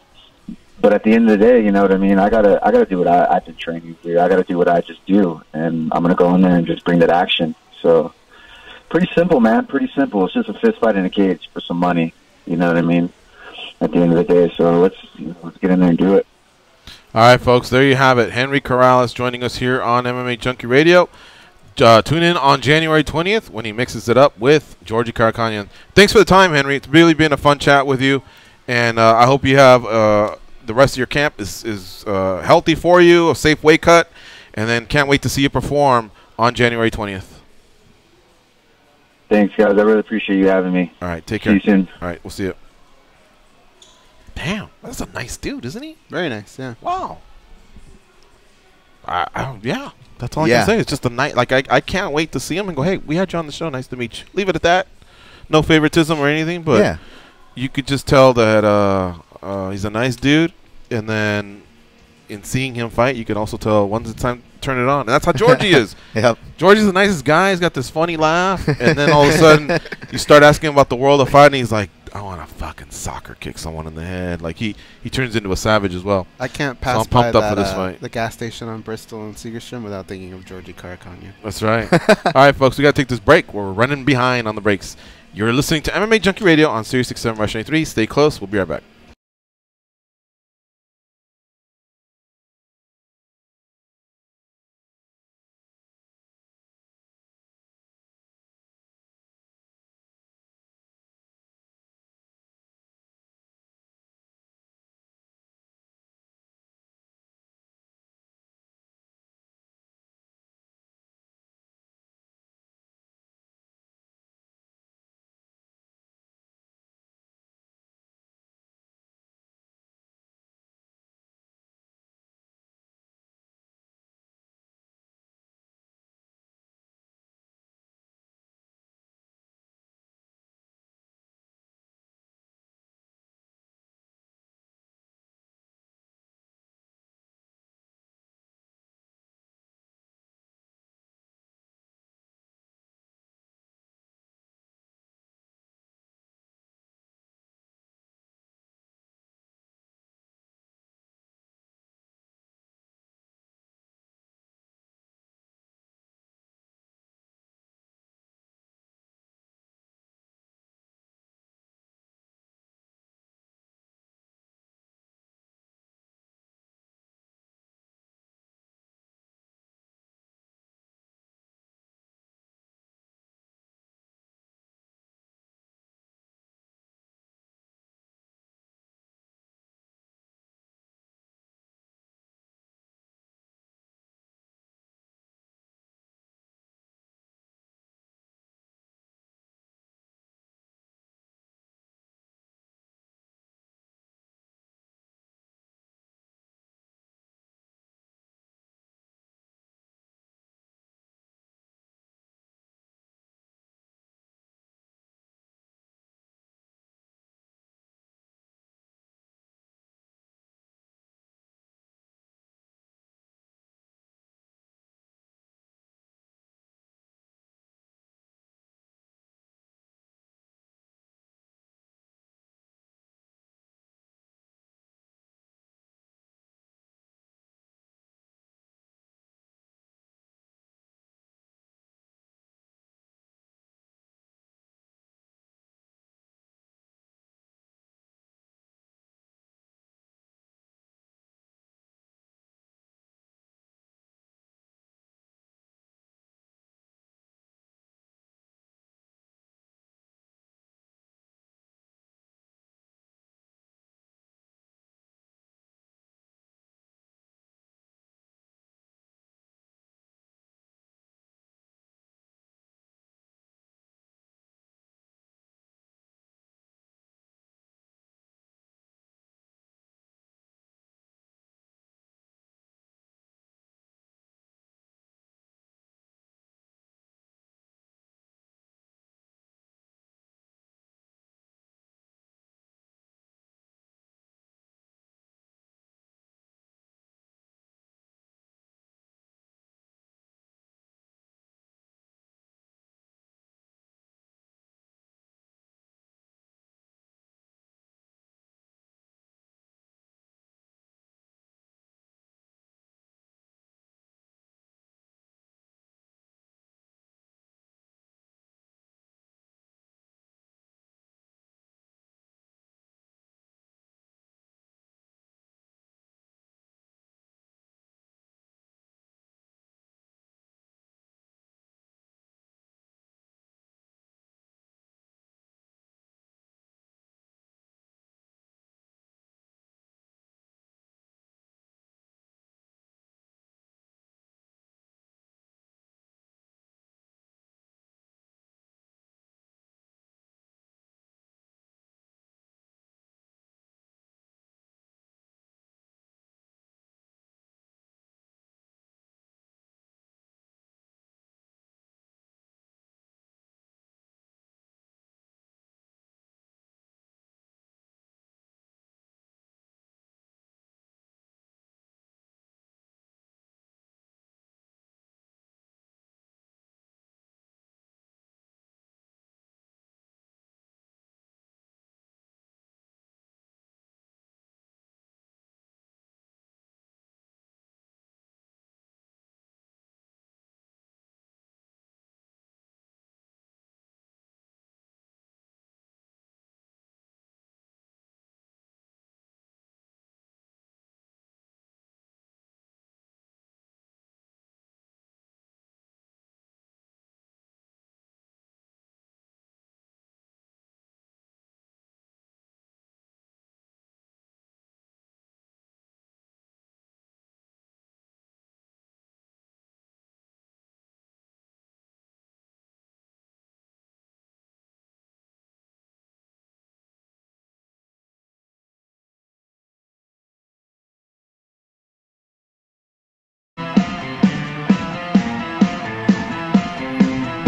But at the end of the day, you know what I mean? I gotta do what I've been training to do. I gotta do what I just do, and I'm gonna go in there and just bring that action. So, pretty simple, man. Pretty simple. It's just a fist fight in a cage for some money. You know what I mean? At the end of the day, so let's get in there and do it. All right, folks. There you have it. Henry Corrales joining us here on MMA Junkie Radio. Tune in on January 20th when he mixes it up with Georgie Karakhanyan. Thanks for the time, Henry. It's really been a fun chat with you, and I hope you have. The rest of your camp is healthy for you, a safe weight cut, and then can't wait to see you perform on January 20th. Thanks, guys. I really appreciate you having me. All right, take care. See you soon. All right, we'll see you. Damn, that's a nice dude, isn't he? Very nice, yeah. Wow. Yeah, that's all I can say. It's just a night. Like I can't wait to see him and go, hey, we had you on the show. Nice to meet you. Leave it at that. No favoritism or anything, but you could just tell that he's a nice dude, and then in seeing him fight, you can also tell when's the time to turn it on. And that's how Georgie is. Yep. Georgie's the nicest guy. He's got this funny laugh, and then all of a sudden, you start asking him about the world of fighting. He's like, I want to fucking soccer kick someone in the head. Like he turns into a savage as well. I can't pass so I'm pumped by up for this fight. The gas station on Bristol and Segerstrom without thinking of Georgie Karakhanyan. That's right. All right, folks, we got to take this break. We're running behind on the breaks. You're listening to MMA Junkie Radio on Sirius 67 Rush 93. Stay close. We'll be right back.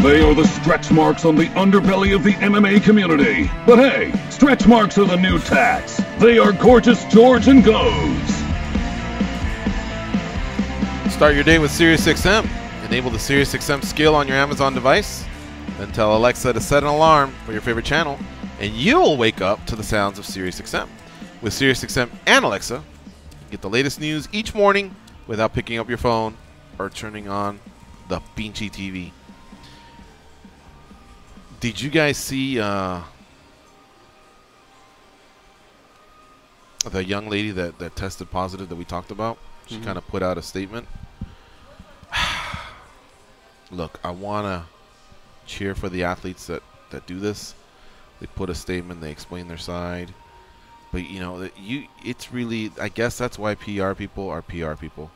They are the stretch marks on the underbelly of the MMA community. But hey, stretch marks are the new tats. They are Gorgeous George and Goes. Start your day with SiriusXM. Enable the SiriusXM skill on your Amazon device. Then tell Alexa to set an alarm for your favorite channel, and you'll wake up to the sounds of SiriusXM. With SiriusXM and Alexa, you get the latest news each morning without picking up your phone or turning on the Pinchy TV. Did you guys see the young lady that tested positive that we talked about? She kind of put out a statement. Look, I want to cheer for the athletes that do this. They put a statement, they explain their side. But, you know, it's really, I guess that's why PR people are PR people.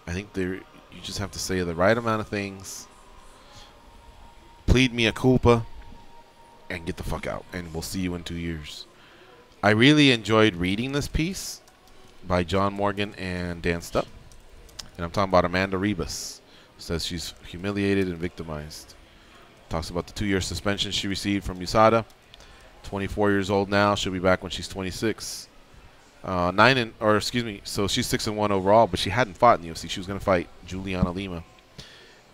I think you just have to say the right amount of things, plead mea culpa, and get the fuck out. And we'll see you in 2 years. I really enjoyed reading this piece by John Morgan and Dan Stupp. And I'm talking about Amanda Rebus. Says she's humiliated and victimized. Talks about the 2-year suspension she received from USADA. 24 years old now. She'll be back when she's 26. So she's 6-1 overall, but she hadn't fought in the UFC. She was going to fight Juliana Lima.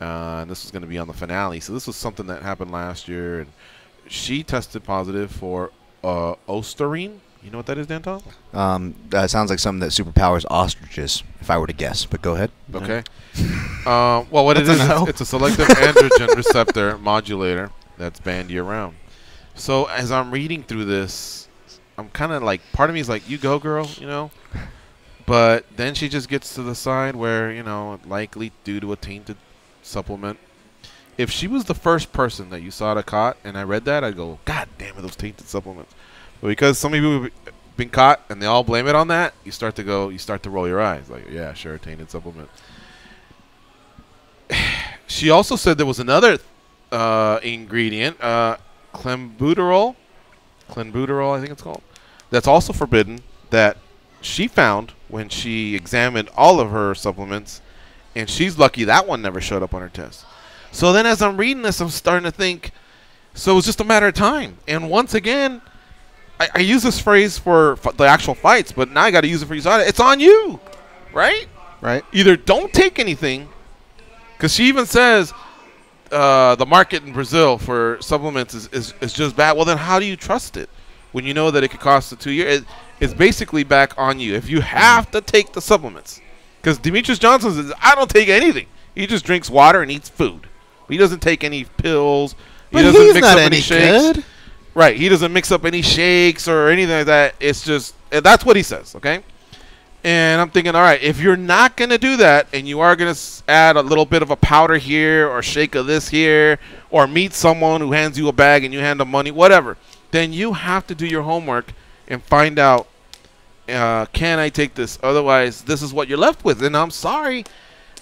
And this was going to be on the finale. So this was something that happened last year. And she tested positive for Ostarine. You know what that is, Dan Tom? That sounds like something that superpowers ostriches, if I were to guess. But go ahead. Okay. Well, what it is, it's a selective androgen receptor modulator that's banned year-round. So as I'm reading through this, I'm kind of like, part of me is like, you go, girl, you know? But then she just gets to the side where, you know, likely due to a tainted supplement. If she was the first person that you saw that caught, and I read that, I'd go, God damn it, those tainted supplements. But because some people have been caught and they all blame it on that, you start to roll your eyes. Like, yeah, sure, tainted supplement. She also said there was another ingredient, clenbuterol, I think it's called, that's also forbidden, that she found when she examined all of her supplements, and she's lucky that one never showed up on her test. So then as I'm reading this, I'm starting to think, so it was just a matter of time. And once again, I use this phrase for the actual fights, but now I got to use it for USADA. It's on you, right? Right. Either don't take anything, because she even says the market in Brazil for supplements is just bad. Well, then how do you trust it when you know that it could cost you 2 years? It's basically back on you. If you have to take the supplements, because Demetrius Johnson says, I don't take anything. He just drinks water and eats food. He doesn't take any pills. But he doesn't mix up any shakes. Good. Right. He doesn't mix up any shakes or anything like that. It's just, that's what he says, okay? And I'm thinking, all right, if you're not going to do that and you are going to add a little bit of a powder here or shake of this here or meet someone who hands you a bag and you hand them money, whatever, then you have to do your homework and find out, can I take this? Otherwise, this is what you're left with. And I'm sorry,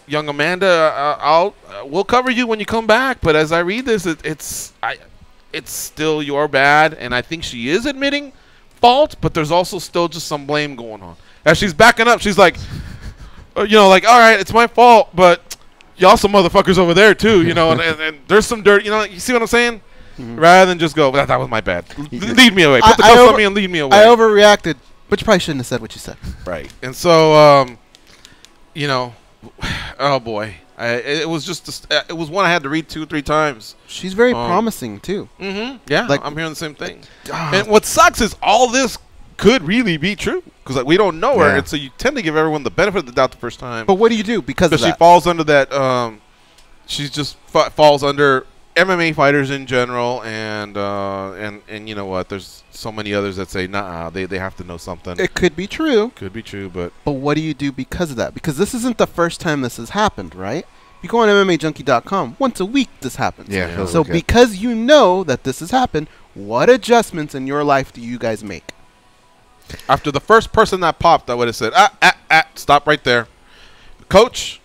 young Amanda, we'll cover you when you come back. But as I read this, it's still your bad, and I think she is admitting fault, but there's also still just some blame going on. As she's backing up, she's like, you know, like, all right, it's my fault, but y'all some motherfuckers over there too, you know, and there's some dirt, you know, you see what I'm saying? Rather than just go, that was my bad. Lead me away. Put the cuffs on me and lead me away. I overreacted, but you probably shouldn't have said what you said. Right. And so, you know, oh boy. It was just it was one I had to read 2 or 3 times. She's very promising too. Yeah, like, I'm hearing the same thing. And what sucks is all this could really be true because like, we don't know her, and so you tend to give everyone the benefit of the doubt the first time. But what do you do because of that? She falls under that. She's just falls under MMA fighters in general, and you know what? There's so many others that say, nah, they have to know something. It could be true. Could be true, but what do you do because of that? Because this isn't the first time this has happened, right? If you go on MMAJunkie.com, once a week this happens. Yeah. So because you know that this has happened, what adjustments in your life do you guys make? After the first person that popped, I would have said, stop right there. Coach,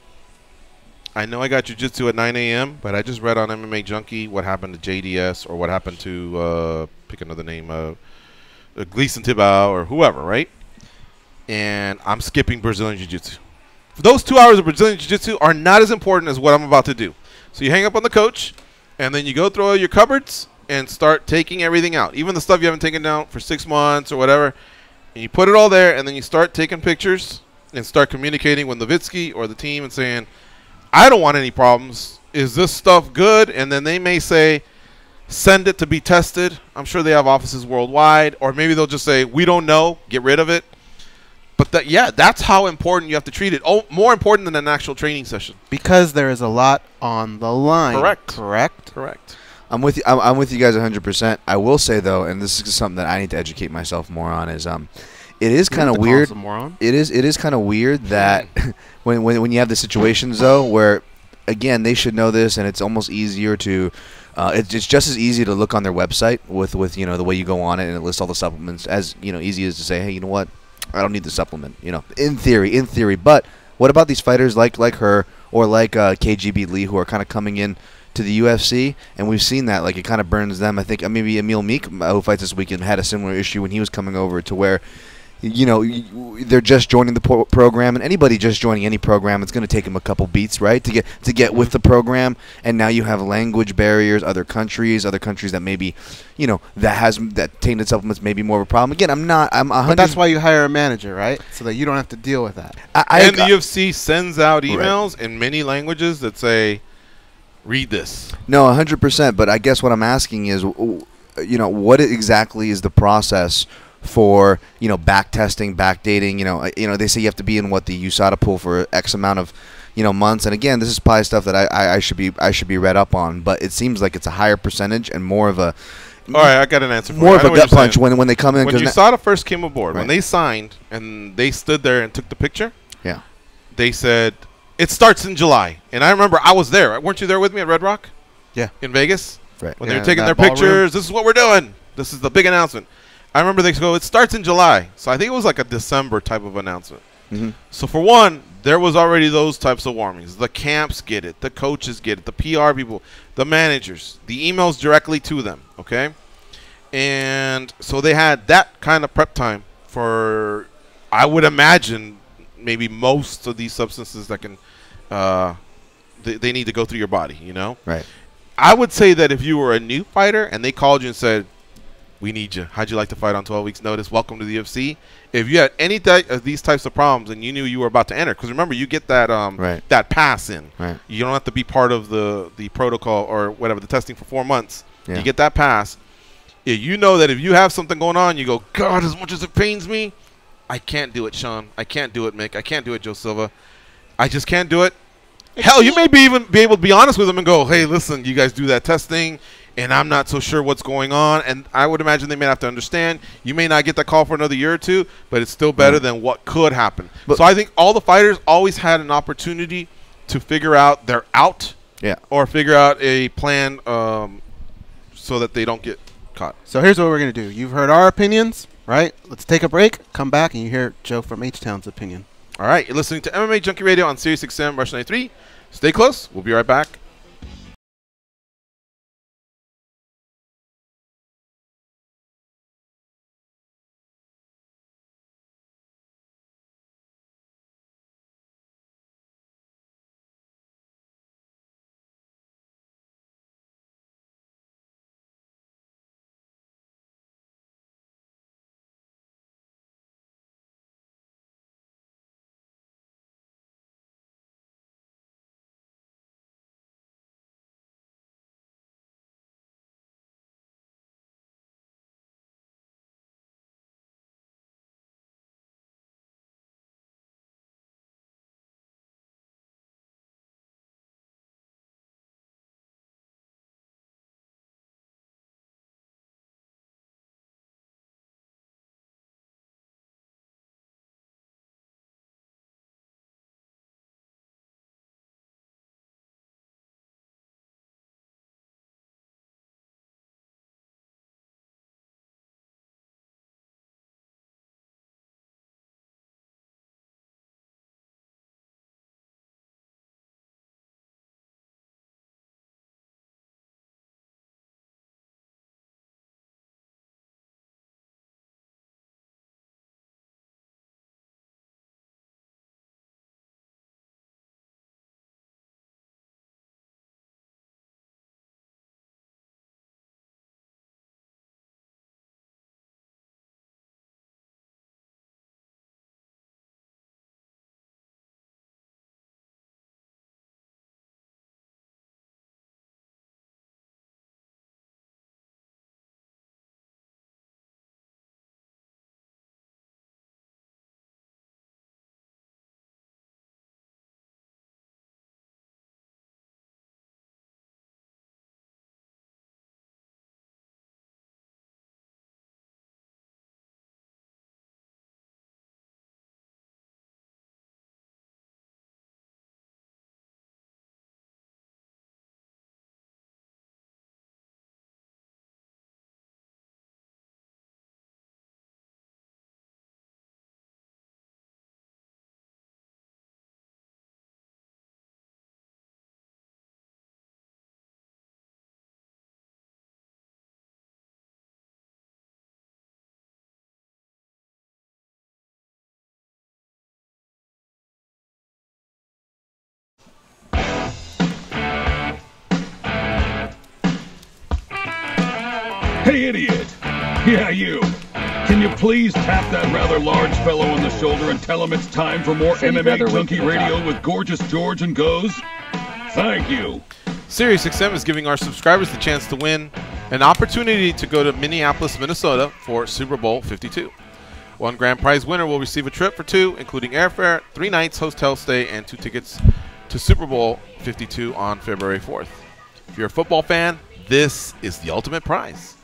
I know I got jiu-jitsu at 9 a.m., but I just read on MMA Junkie what happened to JDS or what happened to, pick another name, Gleason Tibau or whoever, right? And I'm skipping Brazilian Jiu-Jitsu. Those 2 hours of Brazilian Jiu-Jitsu are not as important as what I'm about to do. So you hang up on the coach, And then you go through all your cupboards and start taking everything out, even the stuff you haven't taken down for 6 months or whatever. And you put it all there, and then you start taking pictures and start communicating with Nowitzki or the team and saying, I don't want any problems. Is this stuff good? And then they may say, send it to be tested. I'm sure they have offices worldwide. Or maybe they'll just say, we don't know. Get rid of it. But that's how important you have to treat it. Oh, more important than an actual training session. Because there is a lot on the line. Correct. I'm with you. I'm with you guys 100%. I will say though, and this is something that I need to educate myself more on. Is it is kind of weird. It is kind of weird that when you have the situations though where, again, they should know this, and it's almost easier to. It's just as easy to look on their website with the way you go on it and it lists all the supplements as easy as to say, hey, you know what, I don't need the supplement. In theory. But what about these fighters like her or like KGB Lee who are kind of coming in to the UFC, and we've seen that it kind of burns them. I think maybe Emil Meek, who fights this weekend, had a similar issue when he was coming over to where. They're just joining the program, and anybody just joining any program, it's going to take them a couple beats, right, to get with the program. And now you have language barriers, other countries that maybe, that tainted supplements may be more of a problem. Again, I'm 100. But that's why you hire a manager, right? So that you don't have to deal with that. And the UFC sends out emails in many languages that say, read this. No, 100%. But I guess what I'm asking is, what exactly is the process for back testing, backdating? They say you have to be in the USADA pool for X amount of months, and again, this is probably stuff that I should be read up on, but it seems like it's a higher percentage and more of a all right, I got an answer for more you. of a gut punch when they come in. When USADA first came aboard, when they signed and they stood there and took the picture, they said it starts in July, and I remember I was there. Weren't you there with me at Red Rock? Yeah, in Vegas. Right. When they were taking their pictures, this is what we're doing. This is the big announcement. I remember they go, it starts in July. So I think it was like a December type of announcement. Mm-hmm. So for one, there was already those types of warnings. The camps get it. The coaches get it. The PR people. The managers. The emails directly to them. Okay? And so they had that kind of prep time for, I would imagine, maybe most of these substances that can, they need to go through your body, Right. I would say that if you were a new fighter and they called you and said, we need you. How'd you like to fight on 12 weeks' notice? Welcome to the UFC. If you had any of these types of problems and you knew you were about to enter, because remember, you get that that pass in. Right. You don't have to be part of the protocol or whatever, the testing for 4 months. Yeah. You get that pass. If you know that if you have something going on, you go, God, as much as it pains me, I can't do it, Sean. I can't do it, Mick. I can't do it, Joe Silva. I just can't do it. Hell, you may even be able to be honest with them and go, hey, listen, you guys do that testing, and I'm not so sure what's going on. And I would imagine they may have to understand. You may not get that call for another year or two, but it's still better than what could happen. So I think all the fighters always had an opportunity to figure out they're out or figure out a plan so that they don't get caught. So here's what we're going to do. You've heard our opinions, right? Let's take a break, come back, and you hear Joe from H-Town's opinion. All right, you're listening to MMA Junkie Radio on Sirius XM, Rush 93. Stay close. We'll be right back. Hey, idiot! Yeah, you. Can you please tap that rather large fellow on the shoulder and tell him it's time for more Said he'd rather MMA wait Junkie for the Radio top. with Gorgeous George and Goes? Thank you. SiriusXM is giving our subscribers the chance to win an opportunity to go to Minneapolis, Minnesota for Super Bowl 52. One grand prize winner will receive a trip for two, including airfare, 3 nights hotel stay, and 2 tickets to Super Bowl 52 on February 4th. If you're a football fan, this is the ultimate prize.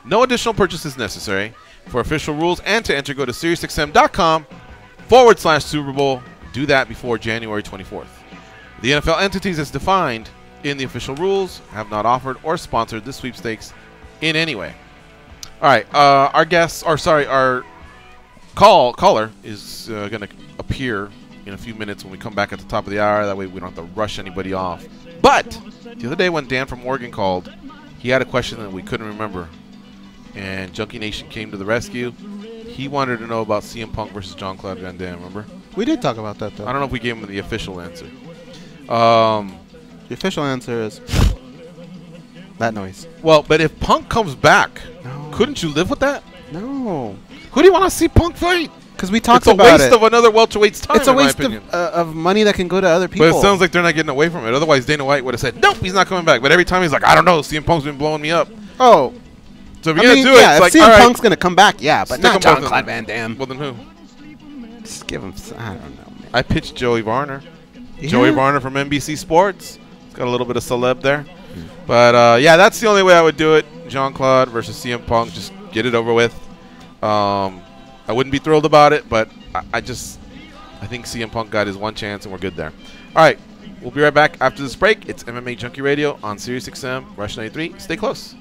No additional purchase is necessary. For official rules and to enter, go to SiriusXM.com/Super Bowl. Do that before January 24th. The NFL entities as defined in the official rules have not offered or sponsored this sweepstakes in any way. All right, our caller is going to appear in a few minutes when we come back at the top of the hour. That way we don't have to rush anybody off. But the other day when Dan from Oregon called, he had a question that we couldn't remember, and Junkie Nation came to the rescue. He wanted to know about CM Punk versus Jean-Claude Van Damme, remember? We did talk about that, though. I don't know if we gave him the official answer. The official answer is that noise. Well, but if Punk comes back, No. couldn't you live with that? No. Who do you want to see Punk fight? Because we talked It's a about waste it. of another welterweight's time, It's a in my waste opinion. of money that can go to other people. But it sounds like they're not getting away from it. Otherwise, Dana White would have said, nope, he's not coming back. But every time he's like, I don't know, CM Punk's been blowing me up. Oh. So if I you're mean, going to do it, yeah, it's if like, CM all right, Punk's going to come back, yeah, but stick not 'em both in. Jean-Claude Van Damme. Well, then who? Just give him, I don't know, man. I pitched Joey Varner. Yeah. Joey Varner from NBC Sports. He's got a little bit of celeb there. But, yeah, that's the only way I would do it. Jean-Claude versus CM Punk. Just get it over with. I wouldn't be thrilled about it, but I think CM Punk got his one chance, and we're good there. All right, we'll be right back after this break. It's MMA Junkie Radio on SiriusXM, Rush 93. Stay close.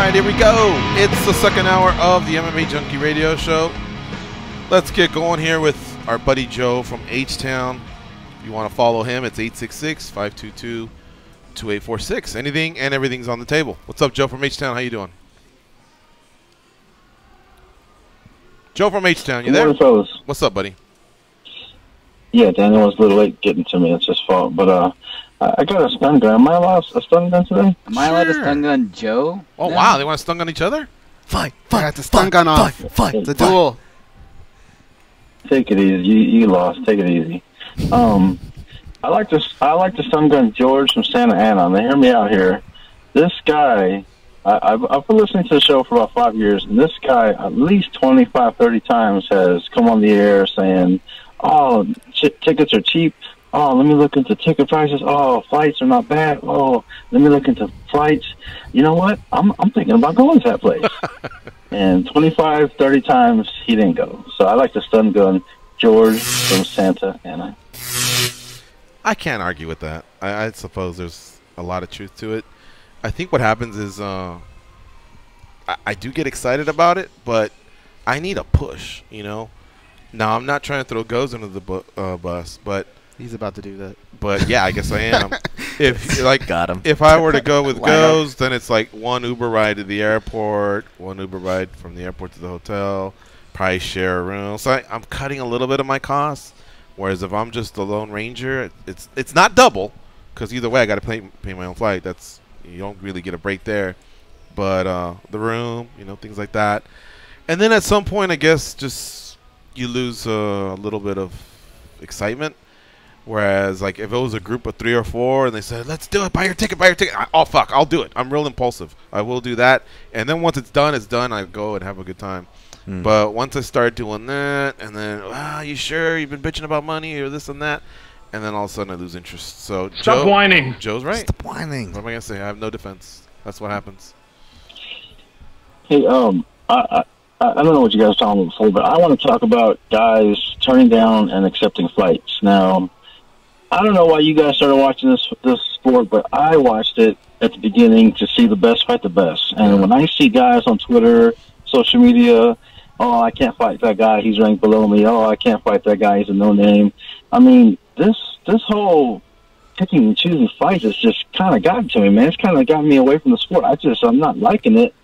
right, here we go. It's the second hour of the MMA Junkie Radio Show. Let's get going here with our buddy Joe from H-Town. If you want to follow him, it's 866-522-2846. Anything and everything's on the table. What's up, Joe from H-Town? How you doing? Joe from H-Town, you Good there? morning, fellas. What's up, buddy? Yeah, Daniel was a little late getting to me. It's his fault. But I got a stun gun. Am I allowed a stun gun today? Am I allowed to stun gun Joe? Oh, No. wow. They want to stun gun each other? Fight, Got the stun gun off. fight. The duel. Take it easy. You lost. Take it easy. I like to stun gun George from Santa Ana. Now, hear me out here. This guy, I've been listening to the show for about 5 years, and this guy at least 25, 30 times has come on the air saying, "Oh, tickets are cheap. Oh, let me look into ticket prices. Oh, flights are not bad. Oh, let me look into flights." You know what? I'm thinking about going to that place. And 25, 30 times he didn't go. So I like to stun gun George from Santa Ana. I can't argue with that. I suppose there's a lot of truth to it. I think what happens is I do get excited about it, but I need a push, you know? Now, I'm not trying to throw Goes under the bus, but He's about to do that. But yeah, I guess I am. If like Got him. If I were to go with Line up. Goes, then it's like one Uber ride to the airport, one Uber ride from the airport to the hotel, probably share a room. So I'm cutting a little bit of my costs. Whereas if I'm just the Lone Ranger, it's not double, because either way I got to pay my own flight. You don't really get a break there. But the room, you know, things like that. And then at some point, I guess just you lose a little bit of excitement. Whereas, like, if it was a group of 3 or 4 and they said, "Let's do it, buy your ticket," oh, fuck, I'll do it. I'm real impulsive. I will do that. And then once it's done, I go and have a good time. But once I start doing that, and then, you sure? You've been bitching about money or this and that. And then all of a sudden I lose interest. So Stop whining. Joe's right. Stop whining. What am I going to say? I have no defense. That's what happens. Hey, I don't know what you guys were talking about before, but I want to talk about guys turning down and accepting fights. Now, I don't know why you guys started watching this sport, but I watched it at the beginning to see the best fight the best. And when I see guys on Twitter, social media, "Oh, I can't fight that guy, he's ranked below me. Oh, I can't fight that guy, he's a no-name." I mean, this whole picking and choosing fights has just kind of gotten to me, man. It's kind of gotten me away from the sport. I'm not liking it.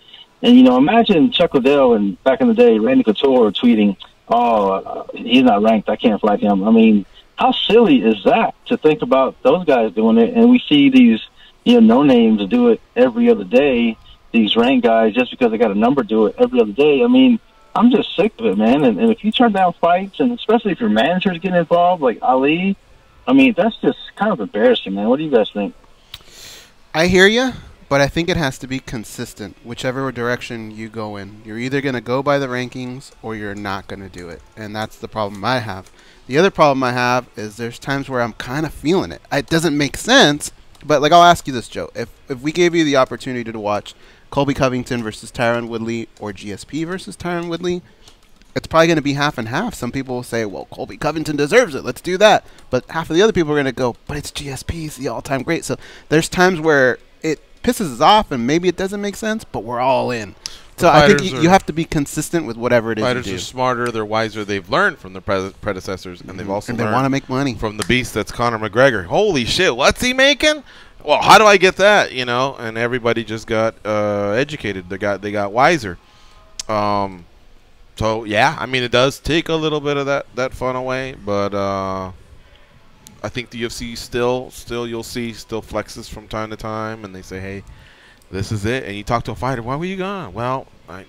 And, you know, imagine Chuck Liddell and back in the day, Randy Couture tweeting, "Oh, he's not ranked, I can't fight him." I mean, how silly is that to think about those guys doing it? And we see these, no-names do it every other day, these ranked guys, just because they got a number do it every other day. I mean, I'm just sick of it, man. And if you turn down fights, and especially if your managers get involved, like Ali, I mean, that's just kind of embarrassing, man. What do you guys think? I hear you, but I think it has to be consistent, whichever direction you go in. You're either going to go by the rankings or you're not going to do it, and that's the problem I have. The other problem I have is there's times where I'm kind of feeling it. It doesn't make sense, but like I'll ask you this, Joe. If we gave you the opportunity to watch Colby Covington versus Tyron Woodley or GSP versus Tyron Woodley, it's probably going to be half and half. Some people will say, "Well, Colby Covington deserves it. Let's do that." But half of the other people are going to go, "But it's GSP. He's the all-time great." So there's times where it pisses us off and maybe it doesn't make sense, but we're all in. So I think you have to be consistent with whatever it is you do. Fighters are smarter, they're wiser, they've learned from their predecessors, and they've also and they learned want to make money from the beast that's Conor McGregor. Holy shit, what's he making? Well, how do I get that? You know, and everybody just got educated. They got wiser. So yeah, I mean, it does take a little bit of that fun away, but I think the UFC still you'll see still flexes from time to time, and they say, "Hey, this is it." And you talk to a fighter, "Why were you gone?" "Well, the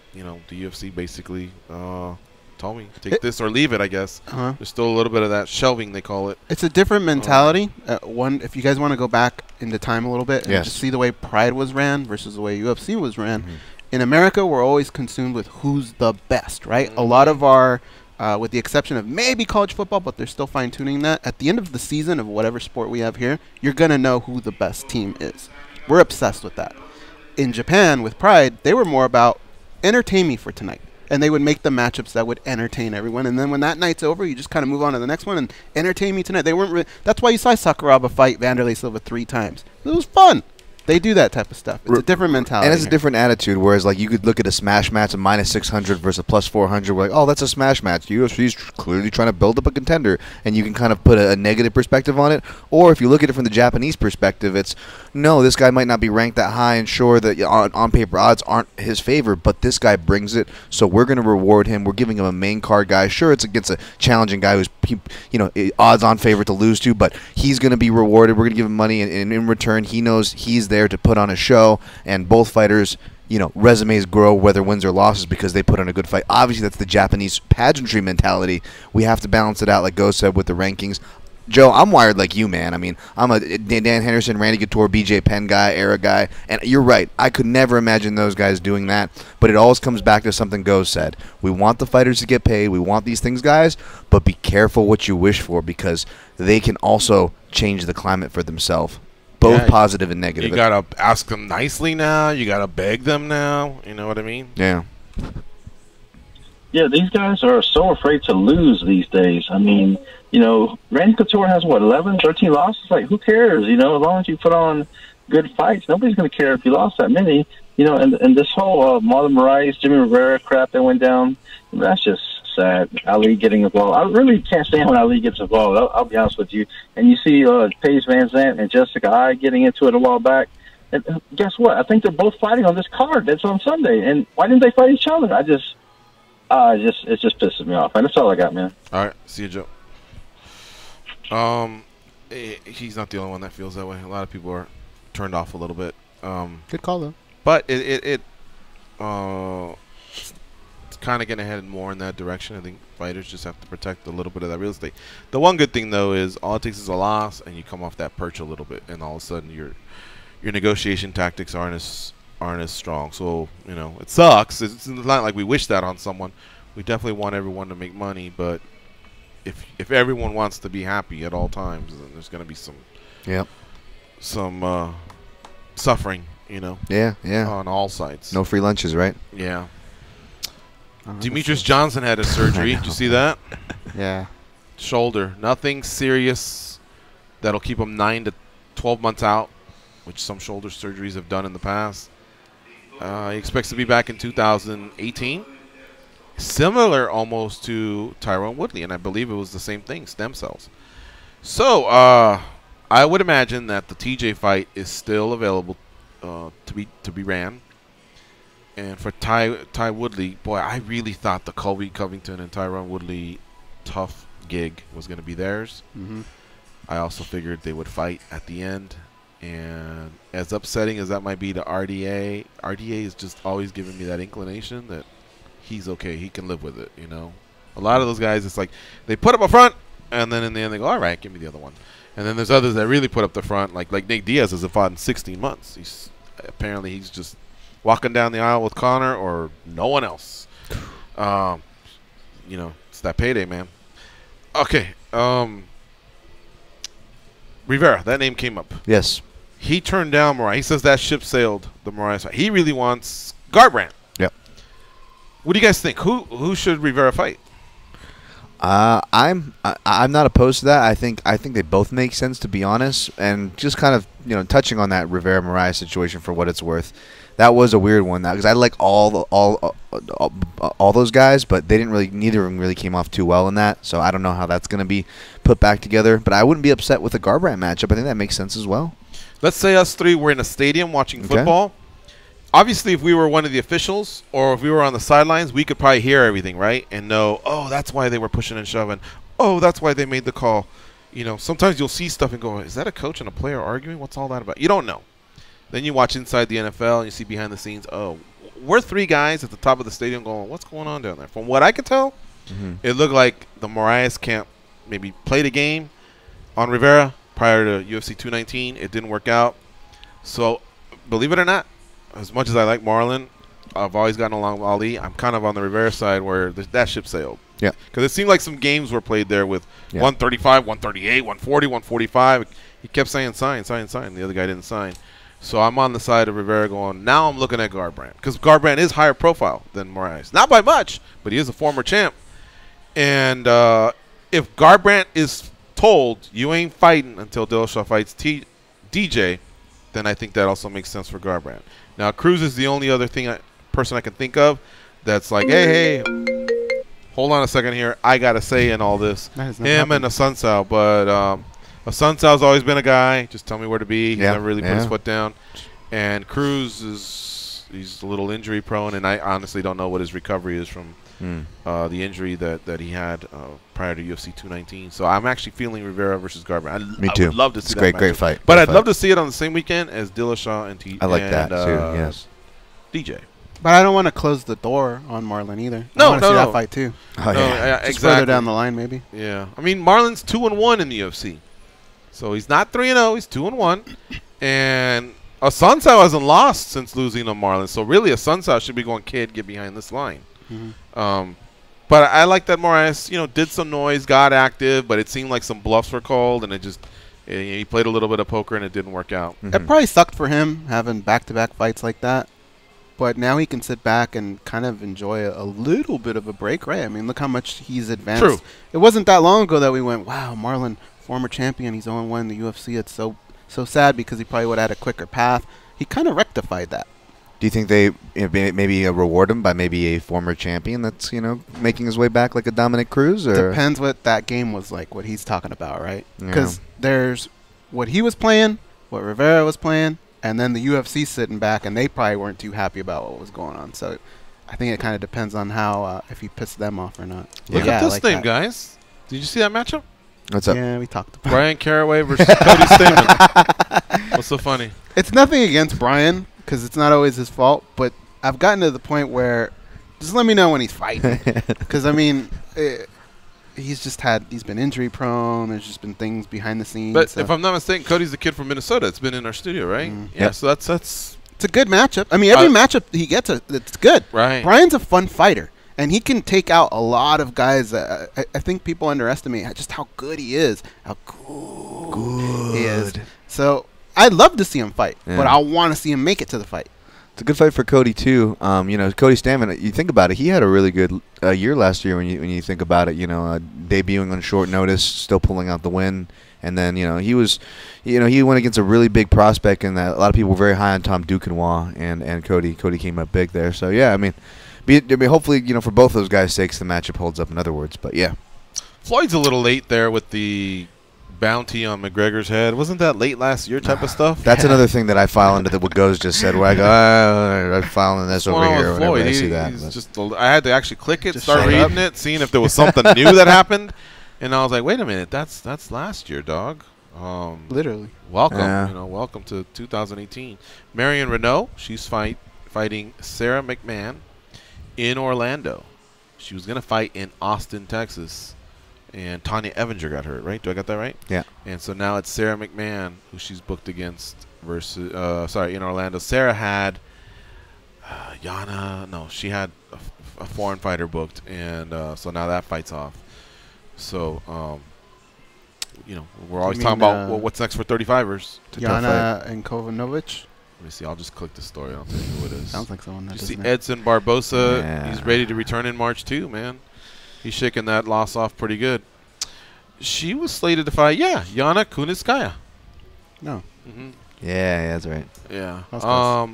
UFC basically told me take this or leave it." I guess there's still a little bit of that shelving, they call it. It's a different mentality. If you guys want to go back into time a little bit and just see the way Pride was ran versus the way UFC was ran. In America, we're always consumed with who's the best, right? A lot of our, with the exception of maybe college football, but they're still fine-tuning that. At the end of the season of whatever sport we have here, you're going to know who the best team is. We're obsessed with that. In Japan, with Pride, they were more about entertain me for tonight. And they would make the matchups that would entertain everyone. And then when that night's over, you just kind of move on to the next one and entertain me tonight. They weren't. That's why you saw Sakuraba fight Vanderlei Silva 3 times. It was fun. They do that type of stuff. It's a different mentality. And it's a different attitude, whereas like you could look at a smash match of minus 600 versus a plus 400. We're like, oh, that's a smash match. UFC's clearly trying to build up a contender, and you can kind of put a negative perspective on it. Or if you look at it from the Japanese perspective, it's, no, this guy might not be ranked that high, and sure that on paper odds aren't his favor, but this guy brings it, so we're going to reward him. We're giving him a main card guy. Sure, it's against a challenging guy who's, odds on favorite to lose to, but he's going to be rewarded. We're going to give him money, and in return, he knows he's there to put on a show, and both fighters, resumes grow whether wins or losses because they put on a good fight. Obviously, that's the Japanese pageantry mentality. We have to balance it out, like Go said, with the rankings. Joe, I'm wired like you, man. I mean, I'm a Dan Henderson, Randy Couture, BJ Penn guy, era guy, and you're right. I could never imagine those guys doing that, but it always comes back to something Go said. We want the fighters to get paid. We want these things, guys, but be careful what you wish for because they can also change the climate for themselves, both positive and negative. You got to ask them nicely now. You got to beg them now. You know what I mean? Yeah. Yeah, these guys are so afraid to lose these days. I mean, Randy Couture has, 11, 13 losses? Like, who cares? As long as you put on good fights, nobody's going to care if you lost that many. And this whole Marlon Moraes, Jimmy Rivera crap that went down, that's just sad. Ali getting involved. I really can't stand when Ali gets involved. I'll be honest with you. And you see Paige Van Zandt and Jessica Ai getting into it a while back. And guess what? I think they're both fighting on this card that's on Sunday. And why didn't they fight each other? It just pisses me off. And that's all I got, man. All right. See you, Joe. He's not the only one that feels that way. A lot of people are turned off a little bit. Good call, though. But it's kind of getting headed more in that direction. I think fighters just have to protect a little bit of that real estate. The one good thing, though, is all it takes is a loss, and you come off that perch a little bit, and all of a sudden your negotiation tactics aren't as strong. So, it sucks. It's not like we wish that on someone. We definitely want everyone to make money, but if everyone wants to be happy at all times, then there's going to be some suffering, Yeah. on all sides. No free lunches, right? Yeah. Demetrius Johnson had his surgery. Did you see that? Yeah. Shoulder. Nothing serious that'll keep him 9 to 12 months out, which some shoulder surgeries have done in the past. He expects to be back in 2018. Similar almost to Tyron Woodley, and I believe it was the same thing, stem cells. So I would imagine that the TJ fight is still available to be ran. And for Ty Woodley, boy, I really thought the Colby Covington and Tyron Woodley tough gig was going to be theirs. Mm-hmm. I also figured they would fight at the end. And as upsetting as that might be to RDA is just always giving me that inclination that he's okay. He can live with it, A lot of those guys, it's like they put up a front, and then in the end they go, all right, give me the other one. And then there's others that really put up the front, like Nate Diaz hasn't fought in 16 months. Apparently he's just walking down the aisle with Conor or no one else. It's that payday, man. Okay. Rivera, that name came up. Yes. He turned down Moraes. He says that ship sailed, the Moraes fight. He really wants Garbrandt. Yep. What do you guys think? Who should Rivera fight? I'm not opposed to that. I think they both make sense, to be honest. And just kind of touching on that Rivera Moraes situation for what it's worth, that was a weird one. Because I like all those guys, but they didn't really. Neither of them really came off too well in that. So I don't know how that's going to be put back together. But I wouldn't be upset with a Garbrandt matchup. I think that makes sense as well. Let's say us three were in a stadium watching football. Obviously, if we were one of the officials or if we were on the sidelines, we could probably hear everything, right? And know, oh, that's why they were pushing and shoving. Oh, that's why they made the call. Sometimes you'll see stuff and go, is that a coach and a player arguing? What's all that about? You don't know. Then you watch inside the NFL and you see behind the scenes, oh, we're three guys at the top of the stadium going, what's going on down there? From what I could tell, it looked like the Moraes camp maybe played a game on Rivera prior to UFC 219. It didn't work out. So, believe it or not, as much as I like Marlon, I've always gotten along with Ali. I'm kind of on the Rivera side where that ship sailed. Yeah. Because it seemed like some games were played there with 135, 138, 140, 145. He kept saying sign. The other guy didn't sign. So I'm on the side of Rivera going, now I'm looking at Garbrandt. Because Garbrandt is higher profile than Moraes. Not by much, but he is a former champ. And if Garbrandt is told you ain't fighting until Dillashaw fights DJ, then I think that also makes sense for Garbrandt. Now, Cruz is the only other person I can think of that's like, hey, hold on a second here. I got to say in all this. Him and Asuncao. But Asuncau's always been a guy. Just tell me where to be. He never really put his foot down. And Cruz he's a little injury prone, and I honestly don't know what his recovery is from the injury that he had prior to UFC 219. So I'm actually feeling Rivera versus Garbrandt. Me too. I would love to see that great fight. But I'd love to see it on the same weekend as Dillashaw and I like that too. Yes. DJ. But I don't want to close the door on Marlon either. No, I want to see that fight too. Oh, yeah. Just further down the line, maybe. Yeah, I mean Marlon's 2-1 in the UFC, so he's not 3-0. He's 2-1, and Asuncao hasn't lost since losing to Marlon. So really, Asuncao should be going, kid, get behind this line. But I like that Moraes, did some noise, got active, but it seemed like some bluffs were called, and he played a little bit of poker, and it didn't work out. It probably sucked for him having back-to-back fights like that. But now he can sit back and kind of enjoy a little bit of a break, right? I mean, look how much he's advanced. True. It wasn't that long ago that we went, wow, Marlon, former champion, he's 0-1 in the UFC. It's so sad because he probably would have had a quicker path. He kind of rectified that. Do you think they maybe reward him by maybe a former champion that's making his way back like a Dominic Cruz? Or? Depends what that game was like, what he's talking about, right? Because there's what he was playing, what Rivera was playing, and then the UFC sitting back, and they probably weren't too happy about what was going on. So I think it kind of depends on how if he pissed them off or not. Look at this thing, guys. Did you see that matchup? What's up? Yeah, we talked about Brian Caraway versus Cody Stamen. What's so funny? It's nothing against Brian because it's not always his fault, but I've gotten to the point where just let me know when he's fighting. Because, I mean, he's been injury prone. There's just been things behind the scenes. But if I'm not mistaken, Cody's the kid from Minnesota. It's been in our studio, right? Yeah, so that's it's a good matchup. I mean, every matchup he gets, it's good. Right. Brian's a fun fighter, and he can take out a lot of guys. I think people underestimate just how good he is, how good he is. So I'd love to see him fight, but I want to see him make it to the fight. It's a good fight for Cody too. Cody Stamen. You think about it, he had a really good year last year. When you think about it, debuting on short notice, still pulling out the win, and then he went against a really big prospect, and a lot of people were very high on Tom Duquesnoy, and Cody came up big there. So yeah, I mean, hopefully for both those guys' sakes, the matchup holds up. In other words, but yeah, Floyd's a little late there with the bounty on McGregor's head. Wasn't that late last year type of stuff? That's another thing that I file into what Goes just said, where I go, I'm filing this over here whenever I see that. I had to actually click it, start reading it, seeing if there was something new that happened, and I was like, wait a minute, that's last year, dog. Literally. Welcome, welcome to 2018. Marion Renault, she's fighting Sarah McMahon in Orlando. She was going to fight in Austin, Texas. And Tanya Evinger got hurt, right? Do I got that right? Yeah. And so now it's Sarah McMahon who she's booked against versus in Orlando. Sarah had she had a foreign fighter booked, and so now that fight's off. So we're always talking about what's next for 35ers. Yana and Kovanovic. Let me see. I'll just click the story. I'll tell you who it is. Sounds like someone that you see Edson Barbosa. Yeah. He's ready to return in March too, man. He's shaking that loss off pretty good. She was slated to fight, Yana Kunitskaya. No. Yeah, that's right. Yeah.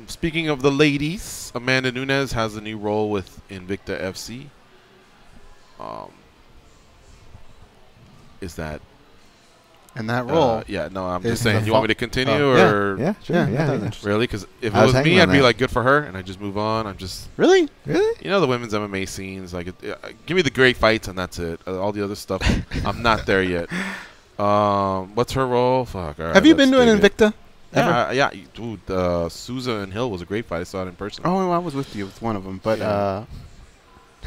Speaking of the ladies, Amanda Nunes has a new role with Invicta FC. Is that? And that role? I'm just saying. You want me to continue or? Yeah, sure. Yeah. Really? Because if it was me, I'd be like, good for her, and I just move on. I'm just really. The women's MMA scenes, like, give me the great fights, and that's it. All the other stuff, I'm not there yet. What's her role? Fuck. All right, have you been to an Invicta? Yeah, dude. Souza and Hill was a great fight. I saw it in person. Oh, I was with you with one of them, but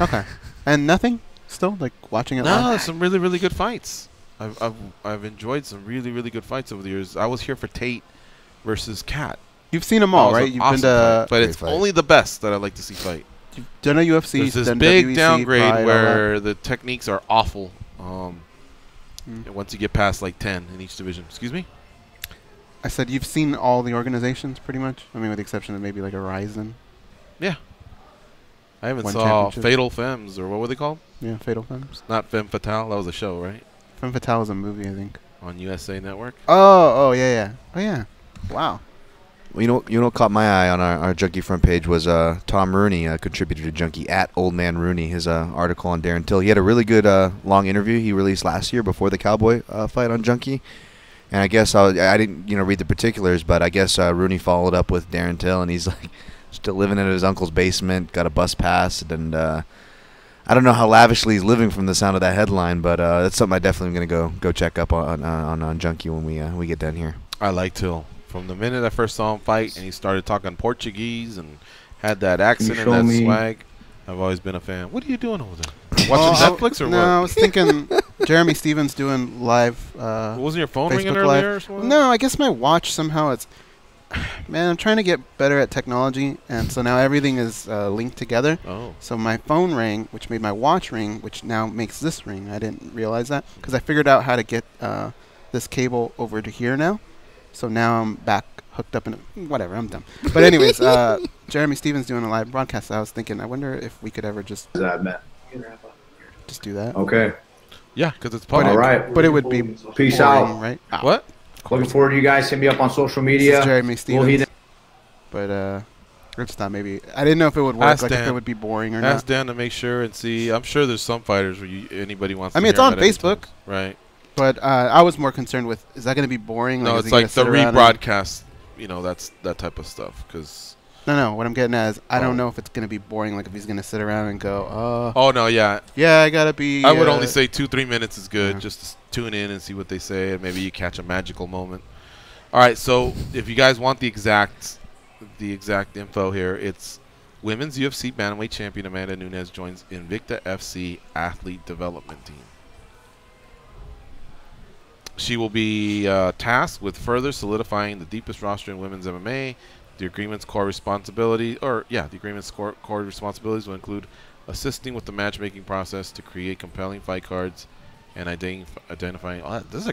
okay. And nothing. Still like watching it. No, some really really good fights. I've enjoyed some really, really good fights over the years. I was here for Tate versus Kat. You've seen them all, right? You've been to, but it's only the best that I like to see fight. You've done a UFC. There's this big WEC, downgrade where the techniques are awful. Once you get past like 10 in each division. Excuse me? I said you've seen all the organizations pretty much. I mean, with the exception of maybe like Horizon. Yeah. I even saw Fatal Femmes, or what were they called? Yeah, Fatal Femmes. Not Femme Fatale. That was a show, right? Femme Fatale is a movie, I think. On USA Network? Oh, yeah. Oh, yeah. Wow. Well, you know what caught my eye on our Junkie front page was Tom Rooney, a contributor to Junkie, at Old Man Rooney, his article on Darren Till. He had a really good long interview he released last year before the Cowboy fight on Junkie. And I guess I didn't read the particulars, but I guess Rooney followed up with Darren Till, and he's like still living in his uncle's basement, got a bus pass, and I don't know how lavishly he's living from the sound of that headline, but that's something I definitely am going to go check up on Junkie when we get done here. I like Till. From the minute I first saw him fight and he started talking Portuguese and had that accent and that swag, I've always been a fan. What are you doing over there? Watching Netflix or what? No, I was thinking Jeremy Stevens doing live wasn't your phone Facebook ringing Live. earlier or something? No, I guess my watch somehow it's... Man, I'm trying to get better at technology, and so now everything is linked together. Oh. So my phone rang, which made my watch ring, which now makes this ring. I didn't realize that because I figured out how to get this cable over to here now. So now I'm back hooked up in whatever. I'm dumb. But anyways, Jeremy Stevens doing a live broadcast. I was thinking, I wonder if we could ever just do that. Okay. Yeah, because it's public. All right. But it would be Peace boring, out. right? What? Looking forward to you guys. Hit me up on social media. This is Jeremy Stevens. But I just thought maybe I didn't know if it would work, like if it would be boring or not. Ask Dan to make sure and see. I'm sure there's some fighters where anybody wants. I to mean, it's hear on them at any Facebook, time. Right? But I was more concerned with, is that going to be boring? No, like, it's like the rebroadcast. That's that type of stuff. Because no, what I'm getting at is I don't know if it's going to be boring. Like if he's going to sit around and go, oh no, yeah, I gotta be. I would only say 2-3 minutes is good. Just to tune in and see what they say, and maybe you catch a magical moment. All right, so if you guys want the exact info here, it's women's UFC bantamweight champion Amanda Nunes joins Invicta FC athlete development team. She will be tasked with further solidifying the deepest roster in women's MMA. The agreement's core responsibilities will include assisting with the matchmaking process to create compelling fight cards and identifying. Oh, this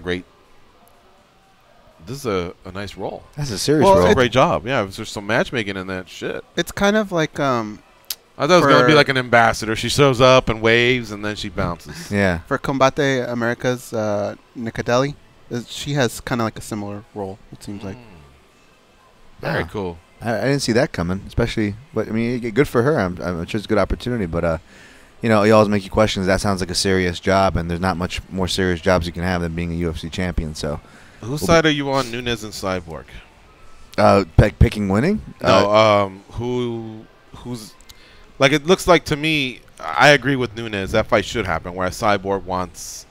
is a nice role. That's a serious role. It's a great job. Yeah, there's some matchmaking in that shit. It's kind of like I thought it was going to be like an ambassador. She shows up and waves, and then she bounces. Yeah. For Combate America's Nicodelli, she has kind of like a similar role, it seems like. Very cool. I didn't see that coming, especially. But I mean, good for her. I'm sure it's a good opportunity. But you always make you question. That sounds like a serious job, and there's not much more serious jobs you can have than being a UFC champion. So, whose side are you on, Nunes and Cyborg? Picking winning. No. Who's like? It looks like to me. I agree with Nunes. That fight should happen. Whereas Cyborg wants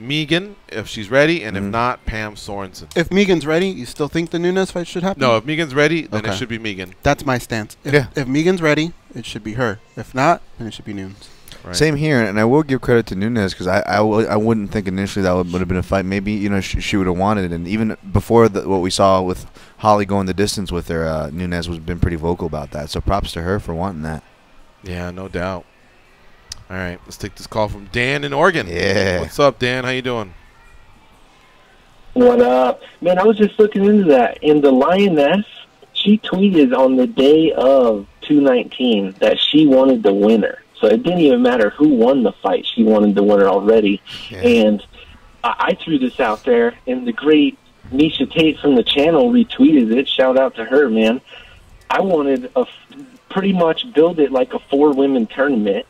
Megan if she's ready, and if not, Pam Sorensen. If Megan's ready, you still think the Nunes fight should happen? No, if Megan's ready, then it should be Megan. That's my stance. If Megan's ready, it should be her. If not, then it should be Nunes. Right. Same here, and I will give credit to Nunes because I wouldn't think initially that would have been a fight. Maybe she would have wanted it, and even before what we saw with Holly going the distance with her, Nunes has been pretty vocal about that. So props to her for wanting that. Yeah, no doubt. All right, let's take this call from Dan in Oregon. Yeah. What's up, Dan? How you doing? What up? Man, I was just looking into that. And the Lioness, she tweeted on the day of 219 that she wanted the winner. So it didn't even matter who won the fight. She wanted the winner already. Yeah. And I threw this out there, and the great Misha Tate from the channel retweeted it. Shout out to her, man. I wanted pretty much build it like a 4-women tournament.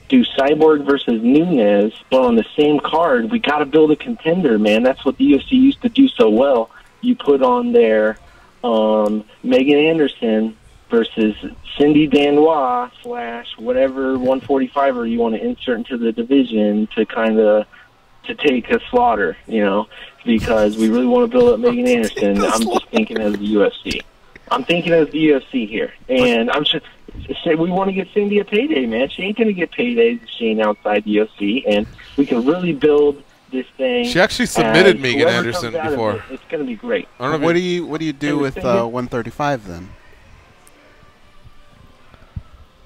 Do Cyborg versus Nunes, but on the same card, we got to build a contender, man. That's what the UFC used to do so well. You put on there Megan Anderson versus Cindy Danois / whatever 145er you want to insert into the division to take a slaughter, because we really want to build up Megan Anderson. I'm just thinking as the UFC. I'm thinking as the UFC here, and I'm just say we want to get Cindy a payday, man. She ain't going to get paydays if she ain't outside the UFC, and we can really build this thing. She actually submitted Megan Anderson before. It's going to be great. I don't know what do you do with 135 then?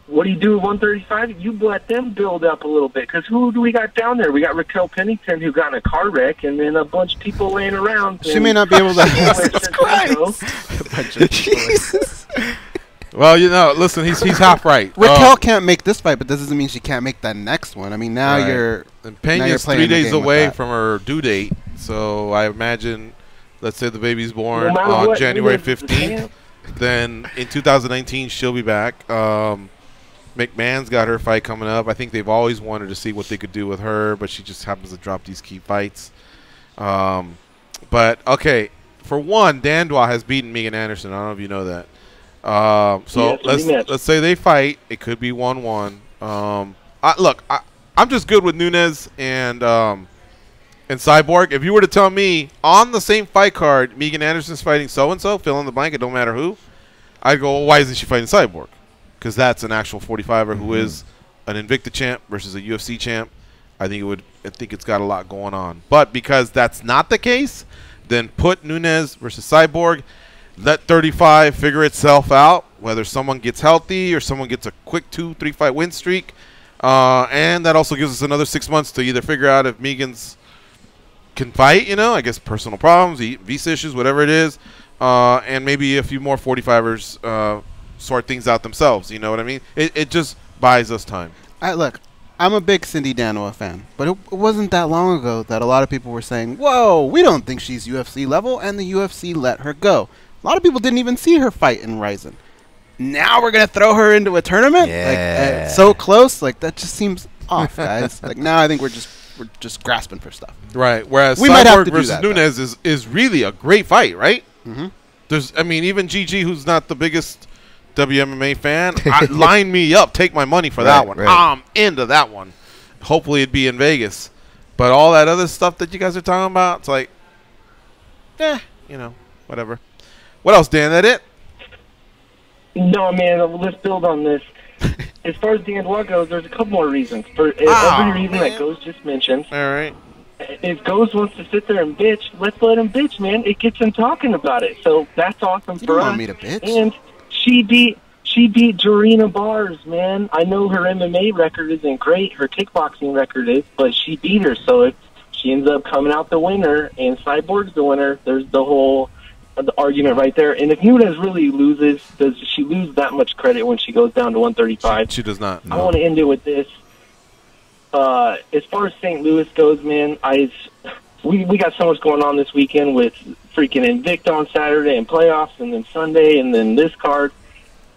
What do you do with 135? You let them build up a little bit, because who do we got down there? We got Raquel Pennington, who got in a car wreck, and then a bunch of people laying around. She may not be able to. Jesus Christ! Jesus. Well, listen, he's half right. Raquel can't make this fight, but this doesn't mean she can't make that next one. I mean, now you're. And Pena's 3 days away from her due date, so I imagine, let's say the baby's born on January 15th. Then in 2019, she'll be back. McMahon's got her fight coming up. I think they've always wanted to see what they could do with her, but she just happens to drop these key fights. But, okay, for one, Dandois has beaten Megan Anderson. I don't know if you know that. So let's say they fight. It could be 1-1. I'm just good with Nunes and Cyborg. If you were to tell me on the same fight card, Megan Anderson's fighting so-and-so, fill in the blank, it don't matter who, I'd go, well, why isn't she fighting Cyborg? Because that's an actual 45er who is an Invicta champ versus a UFC champ. I think it's got a lot going on. But because that's not the case, then put Nunes versus Cyborg. Let 35 figure itself out, whether someone gets healthy or someone gets a quick 2-3 fight win streak. And that also gives us another 6 months to either figure out if Megan's can fight, I guess personal problems, visa issues, whatever it is. And maybe a few more 45ers sort things out themselves. You know what I mean? It just buys us time. Look, I'm a big Cindy Danoa fan, but it wasn't that long ago that a lot of people were saying, whoa, we don't think she's UFC level, and the UFC let her go. A lot of people didn't even see her fight in Ryzen. Now we're going to throw her into a tournament? Yeah. Like, so close? Like, that just seems off, guys. Like, now I think we're just grasping for stuff. Right. Whereas we might have Cyborg to versus that, Nunes is really a great fight, right? Mm-hmm. Even GG, who's not the biggest WMMA fan, line me up, take my money for that one. Right. I'm into that one. Hopefully it'd be in Vegas. But all that other stuff that you guys are talking about, it's like, whatever. What else, Dan? That it? No, man, let's build on this. As far as Dandois goes, there's a couple more reasons. For every reason that Ghost just mentioned. All right. If Ghost wants to sit there and bitch, let's let him bitch, man. It gets him talking about it. So that's awesome You for don't us. want me to bitch? And she beat Jarena Bars, man. I know her MMA record isn't great. Her kickboxing record is, but she beat her. So if she ends up coming out the winner and Cyborg's the winner, there's the argument right there. And if Nunes really loses, does she lose that much credit when she goes down to 135? She does not. No. I want to end it with this. As far as St. Louis goes, man, we got so much going on this weekend with freaking Invicta on Saturday and playoffs, and then Sunday, and then this card.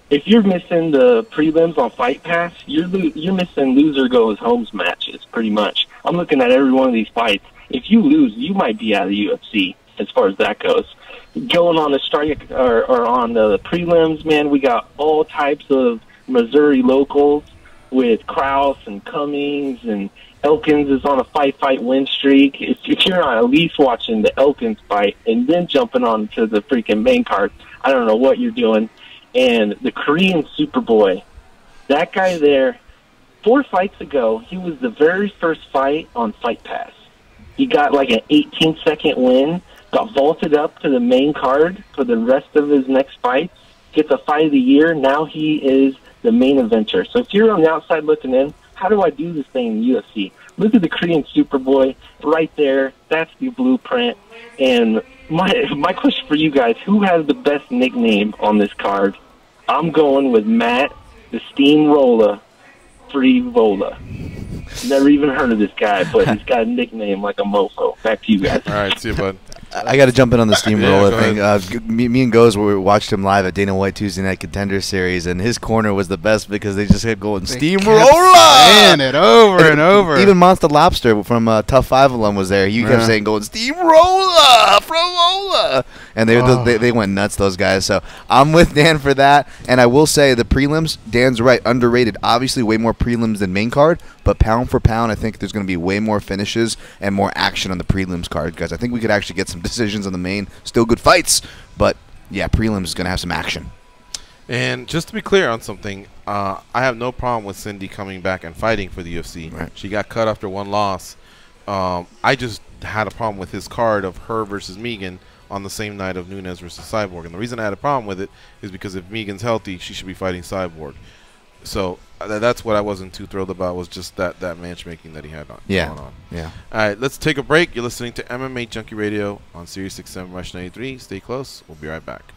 If you're missing the prelims on Fight Pass, you're missing loser goes homes matches, pretty much. I'm looking at every one of these fights. If you lose, you might be out of the UFC as far as that goes. Going on the strike or on the prelims, man, we got all types of Missouri locals with Krause and Cummings, and Elkins is on a fight win streak. If you're not at least watching the Elkins fight and then jumping on to the freaking main card, I don't know what you're doing. And the Korean Superboy, that guy there, 4 fights ago, he was the very first fight on Fight Pass. He got like an 18-second win, got vaulted up to the main card for the rest of his next fights, gets a fight of the year. Now he is the main eventer. So if you're on the outside looking in, how do I do this thing in UFC? Look at the Korean Superboy right there. That's the blueprint. And my question for you guys, who has the best nickname on this card? I'm going with Matt, the Steamroller Frivola. Never even heard of this guy, but he's got a nickname like a mofo. Back to you guys. All right, see you, bud. I got to jump in on the steamroller Yeah, thing. Me and Goz watched him live at Dana White Tuesday Night Contender Series, and his corner was the best because they just kept going steamroller, saying it over and over. Even Monster Lobster from Tough 5 alum was there. He kept saying going steamroller, Fravola, and they went nuts, those guys. So I'm with Dan for that, and I will say the prelims. Dan's right, underrated. Obviously, way more prelims than main card, but pound for pound, I think there's going to be way more finishes and more action on the prelims card, guys. I think we could actually get some decisions on the main. Still good fights, but yeah, prelims is going to have some action. And just to be clear on something, I have no problem with Cindy coming back and fighting for the UFC. Right. She got cut after 1 loss. I just had a problem with his card of her versus Megan on the same night of Nunes versus Cyborg. And the reason I had a problem with it is because if Megan's healthy, she should be fighting Cyborg. So that's what I wasn't too thrilled about, was just that matchmaking that he had going on. Yeah. All right, let's take a break. You're listening to MMA Junkie Radio on Sirius XM Rush 93. Stay close. We'll be right back.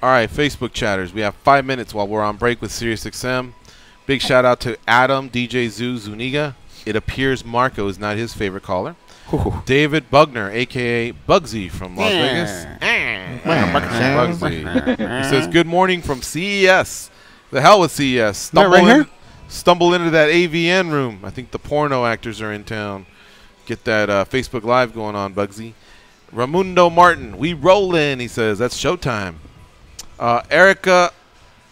All right, Facebook chatters. We have 5 minutes while we're on break with SiriusXM. Big shout out to Adam, DJ Zoo, Zuniga. It appears Marco is not his favorite caller. David Bugner, a.k.a. Bugsy from Las Vegas. Bugsy. He says, good morning from CES. The hell with CES. Stumble into that AVN room. I think the porno actors are in town. Get that Facebook Live going on, Bugsy. Ramundo Martin, we rollin', he says. That's showtime. Erica,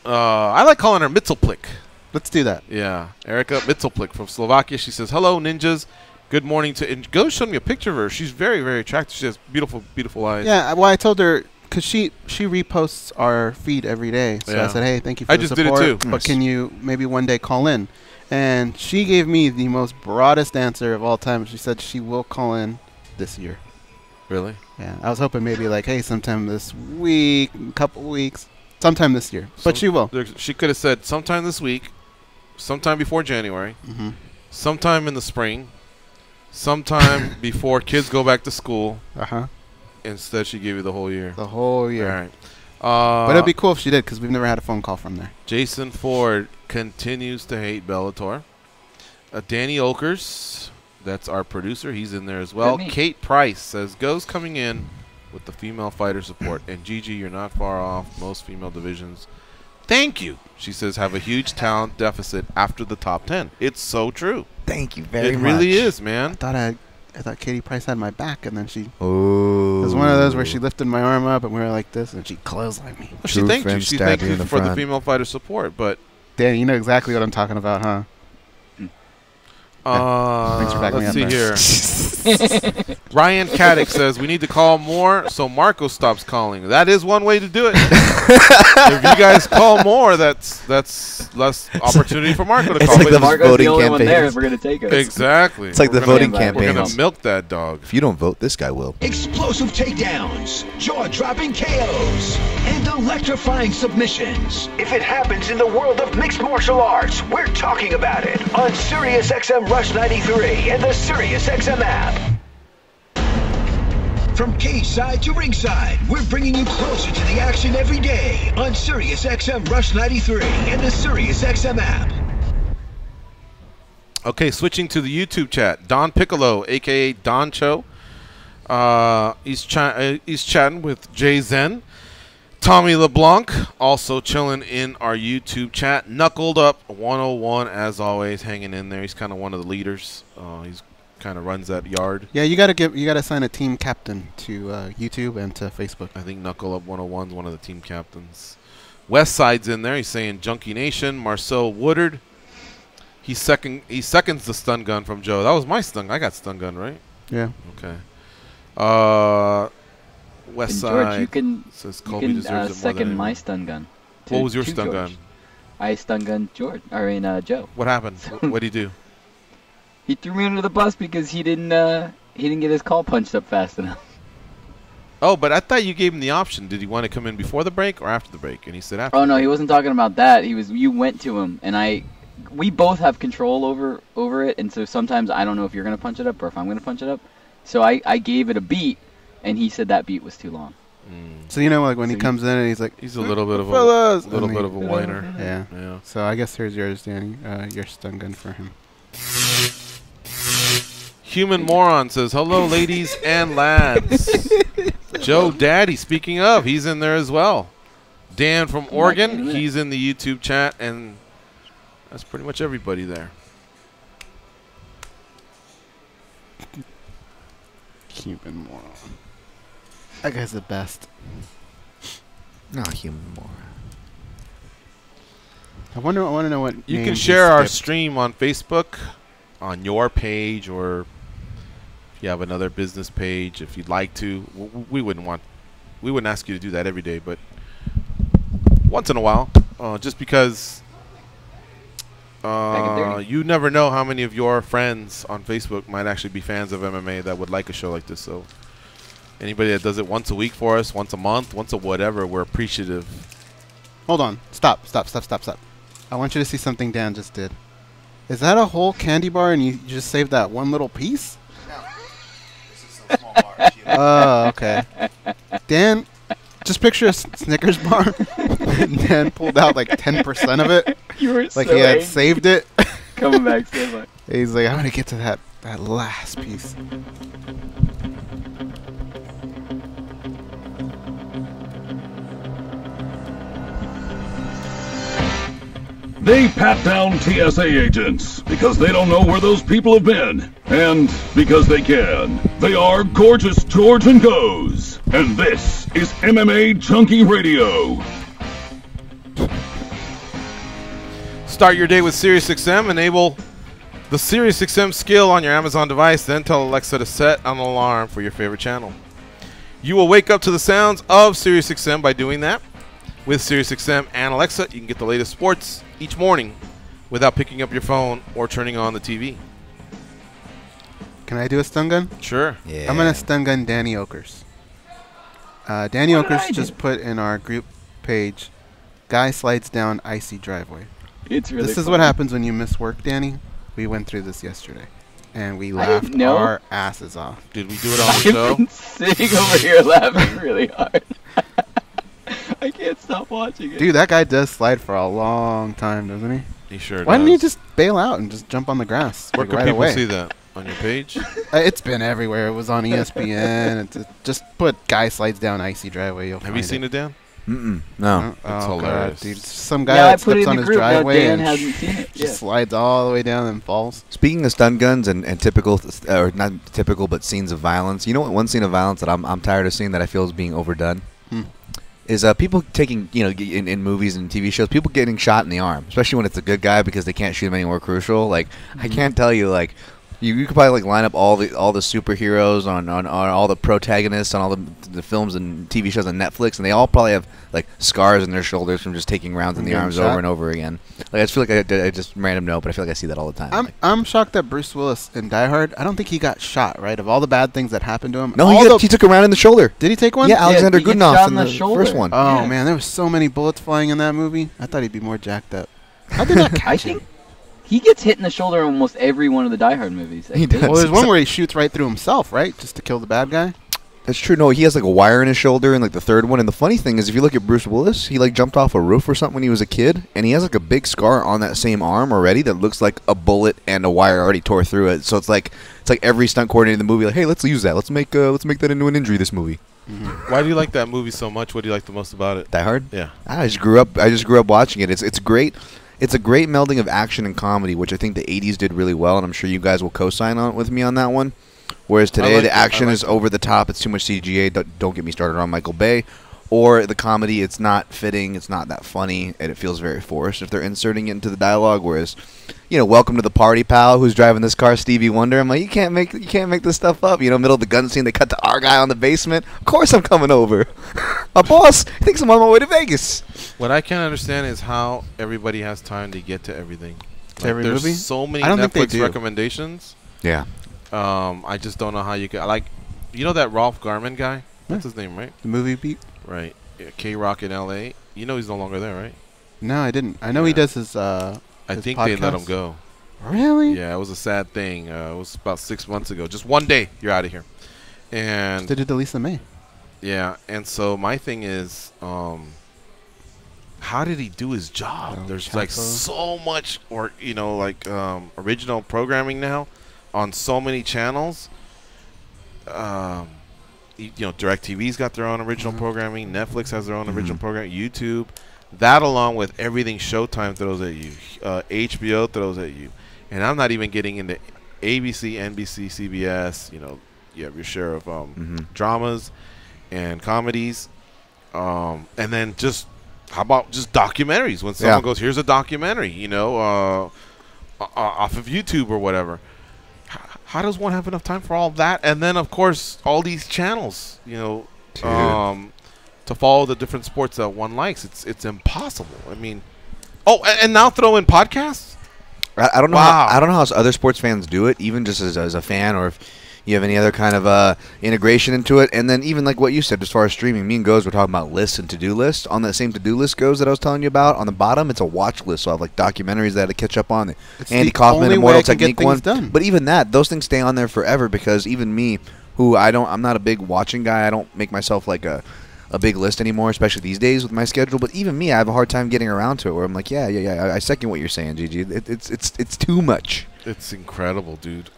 I like calling her Mitzelplik. Let's do that. Yeah, Erica Mitzelplik from Slovakia. She says, hello, ninjas. Good morning to... And go show me a picture of her. She's very, very attractive. She has beautiful, beautiful eyes. Yeah, well, I told her... Because she reposts our feed every day. So I said, hey, thank you for the support. I just did it too. But can you maybe one day call in? And she gave me the most broadest answer of all time. She said she will call in this year. Really? Yeah. I was hoping maybe like, hey, sometime this week, a couple weeks, sometime this year. But she will. She could have said sometime this week, sometime before January, sometime in the spring, sometime before kids go back to school. Instead, she gave you the whole year. The whole year. All right. But it'd be cool if she did, because we've never had a phone call from there. Jason Ford continues to hate Bellator. Danny Okers, that's our producer. He's in there as well. Kate Price says, Go's coming in with the female fighter support. And Gigi, you're not far off. Most female divisions. Thank you. She says, have a huge talent deficit after the top 10. It's so true. Thank you very much. It really is, man. I thought Katie Price had my back, and then she... It Ooh. was one of those where she lifted my arm up, and we were like this, and she clotheslined me. Well, she thanked you. She thanked you for the female fighter support, but... Dan, you know exactly what I'm talking about, huh? Thanks for backing me up. Let's see here. Ryan Caddick says, we need to call more so Marco stops calling. That is one way to do it. If you guys call more, that's less opportunity for Marco to call. Like the Marco's voting the only campaign. one there if we're going to take us. Exactly. It's like the voting campaign. We're going to milk that dog. If you don't vote, this guy will. Explosive takedowns, jaw-dropping KOs, and electrifying submissions. If it happens in the world of mixed martial arts, we're talking about it on SiriusXM Rush 93 and the SiriusXM app. From cage side to ringside, we're bringing you closer to the action every day on SiriusXM Rush 93 and the SiriusXM app. Okay, switching to the YouTube chat. Don Piccolo, a.k.a. Don Cho. He's chatting with Jay Zen. Tommy LeBlanc also chilling in our YouTube chat. Knuckled Up 101 as always, hanging in there. He's kind of one of the leaders. He's kind of runs that yard. Yeah, you gotta assign a team captain to YouTube and to Facebook. I think Knuckle Up 101 is one of the team captains. West Side's in there. He's saying Junkie Nation. Marcel Woodard. He seconds the stun gun from Joe. That was my stun. I got stun gun, right? Yeah. Okay. West Side. George, you can deserves it second my stun gun. What was your stun gun? I stun gun George. Joe. What happened? What did he do? He threw me under the bus because he didn't get his call punched up fast enough. Oh, but I thought you gave him the option. Did he want to come in before the break or after the break? And he said after. Oh no, he wasn't talking about that. You went to him, and we both have control over it, and so sometimes I don't know if you're gonna punch it up or if I'm gonna punch it up. So I gave it a beat, and he said that beat was too long. So you know, like when he comes in and he's like, he's a little bit of a whiner. Yeah. So I guess here's yours, Danny. Your stun gun for him. Human Moron says, hello, ladies and lads. Joe Daddy, speaking of, he's in there as well. Dan from Oregon, he's in the YouTube chat, and that's pretty much everybody there. Human Moron. That guy's the best. Not Human Moron. I want to know what you can share our stream on Facebook, on your page, or if you have another business page, if you'd like to. We wouldn't ask you to do that every day, but once in a while, just because you never know how many of your friends on Facebook might actually be fans of MMA that would like a show like this. So anybody that does it once a week for us, once a month, once a whatever, we're appreciative. Hold on. Stop. I want you to see something Dan just did. Is that a whole candy bar and you just saved that one little piece? No. This is a small bar. Oh, okay. Dan Just picture a Snickers bar, and then pulled out like 10% of it. You were like so he had angry. saved it. Coming back so much. He's like, I'm gonna get to that last piece. They pat down TSA agents because they don't know where those people have been. And because they can. They are Gorgeous George and Goes. And this is MMA Junkie Radio. Start your day with SiriusXM. Enable the SiriusXM skill on your Amazon device. Then tell Alexa to set an alarm for your favorite channel. You will wake up to the sounds of SiriusXM by doing that. With SiriusXM and Alexa, you can get the latest sports each morning without picking up your phone or turning on the TV. Can I do a stun gun? Sure. Yeah. I'm gonna stun gun Danny Okers. Danny Okers just put in our group page, guy slides down icy driveway. It's really This is funny. what happens when you miss work, Danny. We went through this yesterday, and we laughed know. our asses off. Did we do it on the show? I've been sitting over here laughing really hard. I can't stop watching it. Dude, that guy does slide for a long time, doesn't he? He sure Why didn't he does. just bail out and just jump on the grass Where like, can right people away? see that? On your page? It's been everywhere. It was on ESPN. Just put guy slides down icy driveway. You'll Have find you seen it, Dan? Mm-mm. No. That's oh hilarious. God, dude! Some guy Yeah, I that put it steps in on the his group, but driveway Dan and hasn't seen it. just slides all the way down and falls. Speaking of stun guns and typical, or not typical, but scenes of violence. You know what? One scene of violence that I'm tired of seeing that I feel is being overdone. Is people taking, in movies and TV shows, people getting shot in the arm, especially when it's a good guy because they can't shoot him anywhere crucial. Like, I can't tell you, like, you could probably line up all the superheroes on all the protagonists on all the films and TV shows on Netflix, and they all probably have like scars in their shoulders from just taking rounds in the arms over and over again. Like, I just feel like I just random note, but I feel like I see that all the time. I'm shocked that Bruce Willis in Die Hard. I don't think he got shot. Right, of all the bad things that happened to him. No, he took a round in the shoulder. Did he take one? Yeah, Alexander he gets Goodenough shot in in the the shoulder. first one. Oh Yeah. man, there was so many bullets flying in that movie. I thought he'd be more jacked up. How did that catch I him? think he gets hit in the shoulder in almost every one of the Die Hard movies. He does. Well, there's one where he shoots right through himself, right, just to kill the bad guy. That's true. No, he has like a wire in his shoulder in like the third one. And the funny thing is, if you look at Bruce Willis, he like jumped off a roof or something when he was a kid, and he has like a big scar on that same arm already that looks like a bullet and a wire already tore through it. So it's like every stunt coordinator in the movie, like, hey, let's use that. Let's make that into an injury this movie. Why do you like that movie so much? What do you like the most about it? Die Hard. Yeah. I just grew up watching it. It's great. It's a great melding of action and comedy, which I think the 80s did really well, and I'm sure you guys will co-sign on with me on that one. Whereas today, the action is over the top. It's too much CGA. Don't get me started on Michael Bay. Or the comedy, it's not fitting. It's not that funny, and it feels very forced if they're inserting it into the dialogue. Whereas, welcome to the party, pal. Who's driving this car? Stevie Wonder. I'm like, you can't make this stuff up. Middle of the gun scene, they cut to our guy on the basement. Of course, I'm coming over. My boss thinks I'm on my way to Vegas. What I can't understand is how everybody has time to get to everything. To every there's movie? so many I don't think they Netflix do. recommendations. Yeah. I just don't know how you can that Rolf Garman guy. That's his name, right? The movie beat. Right. Yeah, K-Rock in L.A. He's no longer there, right? No, I didn't. I know he does his. I his think they let him podcast. go. Really? Yeah, it was a sad thing. It was about 6 months ago. Just one day, you're out of here. And Did it to Lisa May? yeah, and so my thing is, how did he do his job? There's like so much, original programming now on so many channels. DirecTV's got their own original programming. Netflix has their own original programming. YouTube, that along with everything Showtime throws at you, HBO throws at you, and I'm not even getting into ABC, NBC, CBS. You have your share of dramas and comedies, and then how about just documentaries? When someone goes, "Here's a documentary," off of YouTube or whatever. How does one have enough time for all that? And then, of course, all these channels, to follow the different sports that one likes. It's impossible. I mean, and now throw in podcasts? I don't know. Wow. I don't know how other sports fans do it, even just as a fan, or if you have any other kind of integration into it. And then even like what you said, as far as streaming, me and Goes were talking about lists and to-do lists. On that same to-do list, Goes, that I was telling you about, on the bottom, it's a watch list. So I have like documentaries that I had to catch up on. It's Andy the Kaufman, only Immortal way I can get Technique things one. done. But even those things stay on there forever because even me, I'm not a big watching guy. I don't make myself like a a big list anymore, especially these days with my schedule. But even me, I have a hard time getting around to it. Where I'm like, yeah. I second what you're saying, Gigi. It's too much. It's incredible, dude.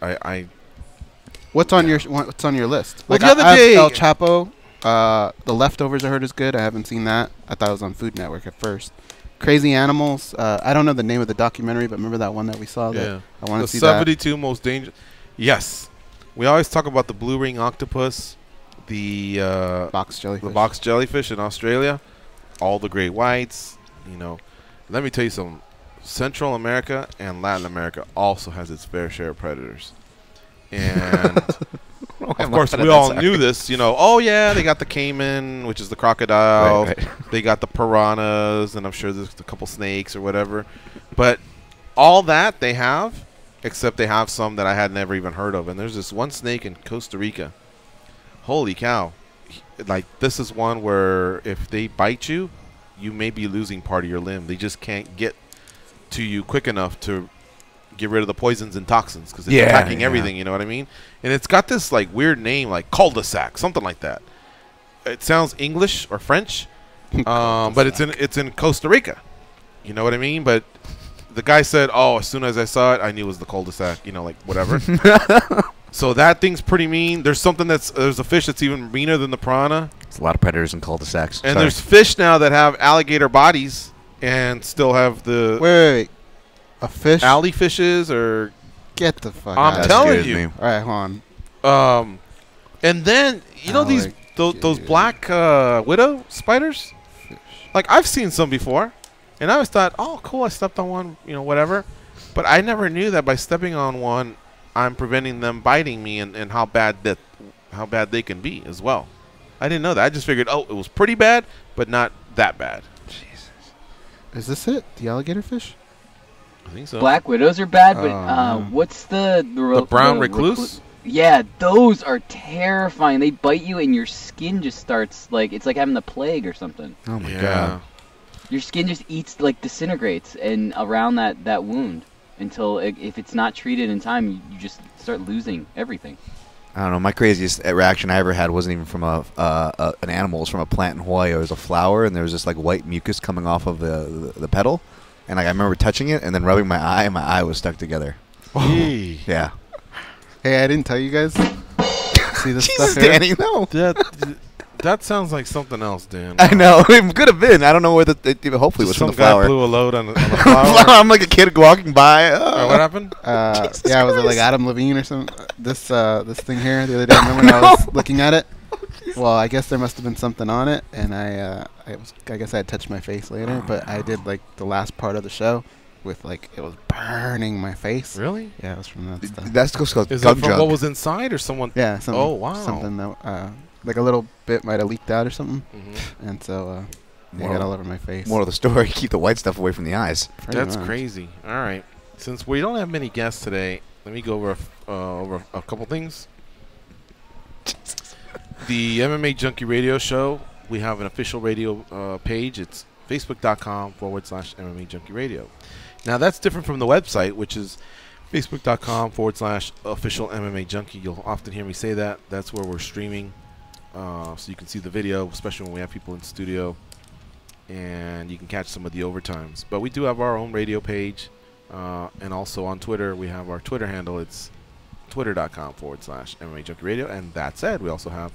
What's on your list? Well, Like the other I have day- El Chapo. The Leftovers I heard is good. I haven't seen that. I thought it was on Food Network at first. Crazy Animals. I don't know the name of the documentary, but remember that one that we saw? Yeah. That I want The to see that. 72 most dangerous. Yes. We always talk about the blue ring octopus, the box jellyfish. The box jellyfish in Australia, all the great whites. You know, let me tell you something. Central America and Latin America also has its fair share of predators. And of course, we all knew this. You know, oh yeah, they got the caiman, which is the crocodile. Right. They got the piranhas, and I'm sure there's a couple snakes or whatever. But all that they have, except they have some that I had never even heard of. And there's this one snake in Costa Rica. Holy cow. Like, this is one where if they bite you, you may be losing part of your limb. They just can't get to you quick enough to get rid of the poisons and toxins because it's attacking everything, you know what I mean? And it's got this, like, weird name, like cul-de-sac, something like that. It sounds English or French, but it's in Costa Rica. You know what I mean? But the guy said, oh, as soon as I saw it, I knew it was the cul-de-sac, you know, like, whatever. So that thing's pretty mean. There's a fish that's even meaner than the piranha. There's a lot of predators in cul-de-sacs. And there's fish now that have alligator bodies and still have the... Wait. A fish? Alley fishes or... Get the fuck I'm out. telling you. All right, hold on. And then, you know those black widow spiders? Like, I've seen some before. And I always thought, oh, cool, I stepped on one, you know, whatever. But I never knew that by stepping on one, I'm preventing them biting me and how bad they can be as well. I didn't know that. I just figured, oh, it was pretty bad, but not that bad. Jesus. Is this it? The alligator fish? I think so. Black widows are bad, but what's the brown recluse? Yeah, those are terrifying. They bite you and your skin just starts it's like having the plague or something. Oh my god. Your skin just disintegrates and around that wound until if it's not treated in time, you just start losing everything. I don't know. My craziest reaction I ever had wasn't even from an animal. It was from a plant in Hawaii. It was a flower, and there was this like white mucus coming off of the petal. And like I remember touching it and then rubbing my eye, and my eye was stuck together. Yeah. Hey, I didn't tell you guys. See this Jesus, stuff here? Danny, no. That sounds like something else, Dan. I know. It could have been. I don't know where hopefully it was from the flower. Some guy blew a load on the flower. I'm like a kid walking by. What happened? Yeah, was it like Adam Levine or something? This thing here the other day. Remember when I was looking at it? Well, I guess there must have been something on it, and I guess I had touched my face later, but I did like the last part of the show with like it was burning my face. Really? Yeah, it was from that stuff. That's called Is it from what was inside or someone? Yeah. Something, oh wow. Something that like a little bit might have leaked out or something, and so it got all over my face. More of the story: keep the white stuff away from the eyes. That's crazy. All right. Since we don't have many guests today, let me go over a couple things. The MMA Junkie Radio Show, we have an official radio page. It's facebook.com/MMA Junkie Radio. Now, that's different from the website, which is facebook.com/official MMA Junkie. You'll often hear me say that. That's where we're streaming, so you can see the video, especially when we have people in studio, and you can catch some of the overtimes. But we do have our own radio page, and also on Twitter, we have our Twitter handle. It's twitter.com/MMA Junkie Radio. And that said, we also have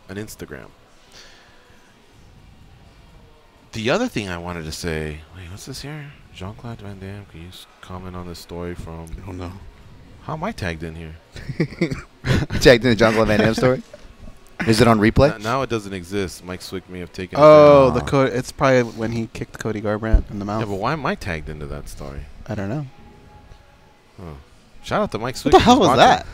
an Instagram. The other thing I wanted to say, wait, what's this here? Jean-Claude Van Damme, can you comment on this story from... I don't know. How am I tagged in here? Tagged in the Jean-Claude Van Damme story? Is it on replay? Now it doesn't exist. Mike Swick may have taken it down. It's probably when he kicked Cody Garbrandt in the mouth. Yeah, but why am I tagged into that story? I don't know. Oh. Shout out to Mike Swick. What the hell was that?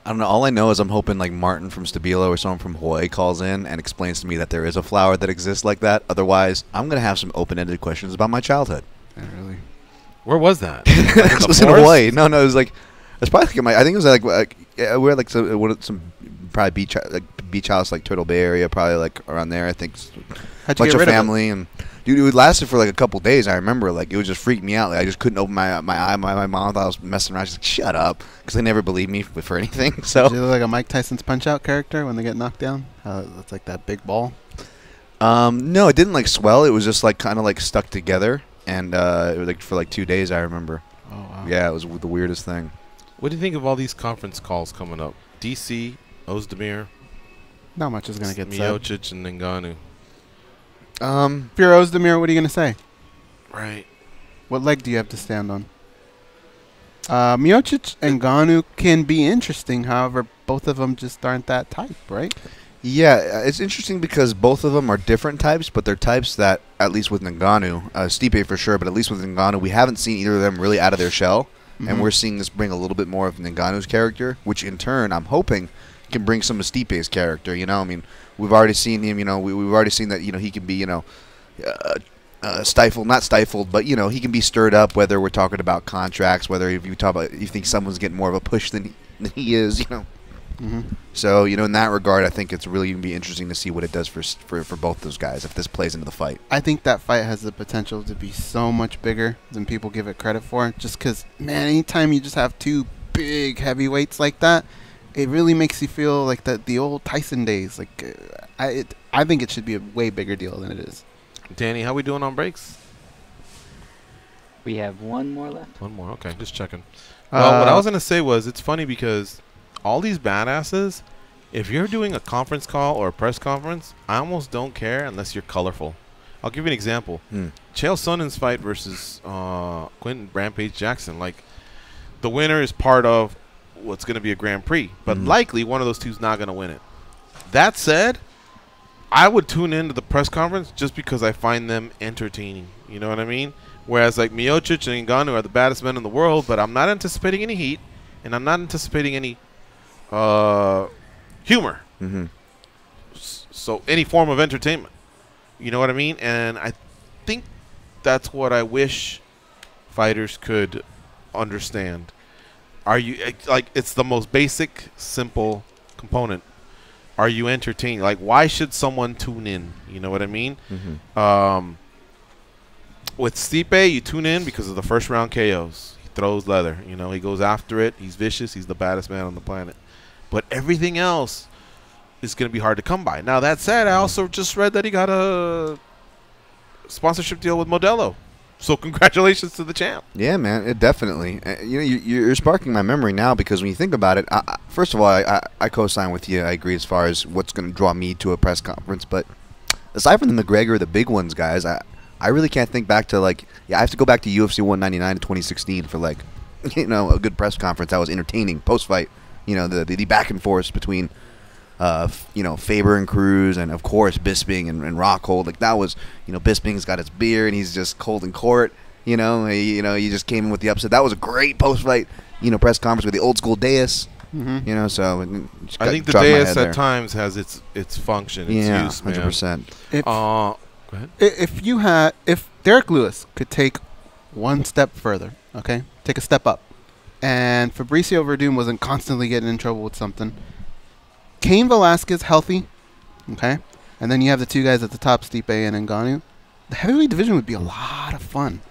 I don't know. All I know is I'm hoping like Martin from Stabilo or someone from Hawaii calls in and explains to me that there is a flower that exists like that. Otherwise, I'm going to have some open-ended questions about my childhood. Yeah, really? Where was that? It was in Hawaii. No, it was like it's probably like I think it was like we're like some probably beach house like Turtle Bay area, probably like around there. I think How'd you bunch get of rid family and Dude, it lasted for like a couple days. I remember, like, it was just freaking me out. Like, I just couldn't open my mouth. I was messing around. She's like, "Shut up," because they never believed me for anything. So, Did you look like a Mike Tyson's Punch Out character when they get knocked down? It's like that big ball. No, it didn't like swell. It was just like kind of like stuck together, and it was like for like 2 days. I remember. Oh wow. Yeah, it was the weirdest thing. What do you think of all these conference calls coming up? DC, Ozdemir, Not much is gonna get said. Miocic, and Ngannou. If you're Ozdemir, what are you gonna say? Right. What leg do you have to stand on? Miocic and Ngannou can be interesting. However, both of them just aren't that type, right? Yeah, it's interesting because both of them are different types, but they're types that, at least with Ngannou, Stipe for sure, but at least with Ngannou, we haven't seen either of them really out of their shell, and we're seeing this bring a little bit more of Ngannou's character, which in turn, I'm hoping, can bring some of Stipe's character. You know, I mean, we've already seen him. You know, we've already seen that. You know, he can be, you know, stifled, not stifled, but you know, he can be stirred up. Whether we're talking about contracts, whether if you talk about, you think someone's getting more of a push than he is, you know. So, you know, in that regard, I think it's really going to be interesting to see what it does for both those guys if this plays into the fight. I think that fight has the potential to be so much bigger than people give it credit for. Just because, man, anytime you just have two big heavyweights like that, it really makes you feel like the old Tyson days. Like, I think it should be a way bigger deal than it is. Danny, how we doing on breaks? We have one more left. One more, okay, just checking. Well, what I was going to say was, it's funny because all these badasses, if you're doing a conference call or a press conference, I almost don't care unless you're colorful. I'll give you an example. Chael Sonnen's fight versus Quentin Rampage Jackson. Like, the winner is part of what's going to be a Grand Prix, but likely one of those two is not going to win it. That said, I would tune into the press conference just because I find them entertaining. You know what I mean? Whereas, like, Miocic and Ngannou are the baddest men in the world, but I'm not anticipating any heat, and I'm not anticipating any humor. So any form of entertainment. You know what I mean? And I think that's what I wish fighters could understand. Are you, like, it's the most basic, simple component. Are you entertained? Like, why should someone tune in? You know what I mean? With Stipe, you tune in because of the first round KOs. He throws leather. You know, he goes after it. He's vicious. He's the baddest man on the planet. But everything else is going to be hard to come by. Now, that said, I also just read that he got a sponsorship deal with Modelo. So congratulations to the champ. Yeah, man, it definitely. You know, you're sparking my memory now because when you think about it, first of all, I co-sign with you. I agree as far as what's going to draw me to a press conference. But aside from the McGregor, the big ones, guys, I really can't think back to, like, I have to go back to UFC 199 in 2016 for, like, you know, a good press conference that was entertaining post-fight. You know, the back and forth between, you know, Faber and Cruz, and of course Bisping and Rockhold. Like, that was, you know, Bisping's got his beer and he's just cold in court. You know, he just came in with the upset. That was a great post-fight, you know, press conference with the old school dais. You know, so I think the dais at times has its function, its use, man. 100%. Go ahead. If Derek Lewis could take one step further, okay, take a step up, and Fabricio Verdum wasn't constantly getting in trouble with something, Cain Velasquez healthy, okay, and then you have the two guys at the top, Stipe and Ngannou, the heavyweight division would be a lot of fun.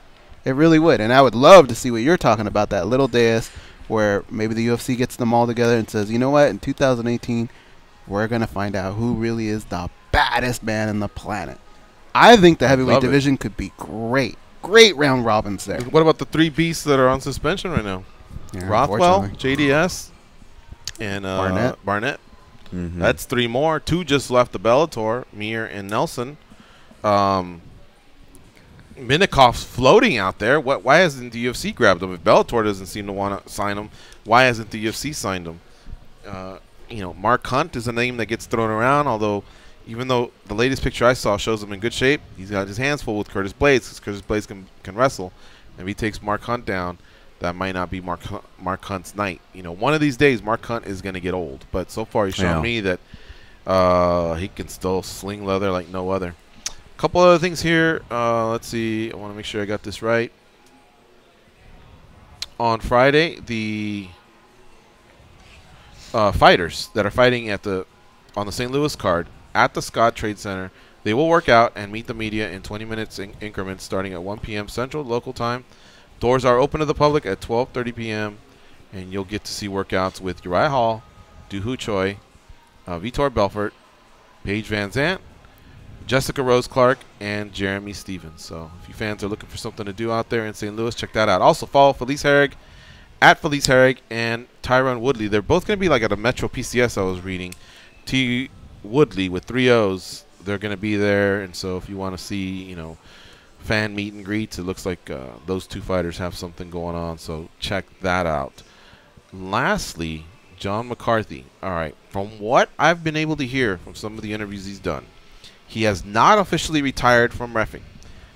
It really would, and I would love to see what you're talking about, that little dais where maybe the UFC gets them all together and says, you know what, in 2018, we're going to find out who really is the baddest man on the planet. I think the heavyweight division could be great. Great round robins there. What about the three beasts that are on suspension right now? Yeah, Rothwell, JDS, and Barnett. That's three more. Two just left the Bellator, Mir and Nelson. Minikov's floating out there. Why hasn't the UFC grabbed him? If Bellator doesn't seem to want to sign him, why hasn't the UFC signed him? You know, Mark Hunt is a name that gets thrown around, although even though the latest picture I saw shows him in good shape, he's got his hands full with Curtis Blades because Curtis Blades can wrestle. And if he takes Mark Hunt down, that might not be Mark Hunt's night. You know, one of these days Mark Hunt is going to get old. But so far he's shown me that he can still sling leather like no other. A couple other things here. Let's see. I want to make sure I got this right. On Friday, the fighters that are fighting on the St. Louis card at the Scott Trade Center, They will work out and meet the media in 20 minutes increments starting at 1 p.m. Central local time. Doors are open to the public at 12:30 p.m. and you'll get to see workouts with Uriah Hall, Doohoo Choi, Vitor Belfort, Paige Van Zant, Jessica Rose Clark, and Jeremy Stevens. So if you fans are looking for something to do out there in St. Louis, check that out. Also follow Felice Herrig at Felice Herrig and Tyrone Woodley. They're both going to be like at a Metro PCS I was reading. T. Woodley with 3 O's. They're going to be there. And so if you want to see, you know, fan meet and greets, it looks like those two fighters have something going on. So check that out. Lastly, John McCarthy. All right. From what I've been able to hear from some of the interviews he's done, he has not officially retired from reffing.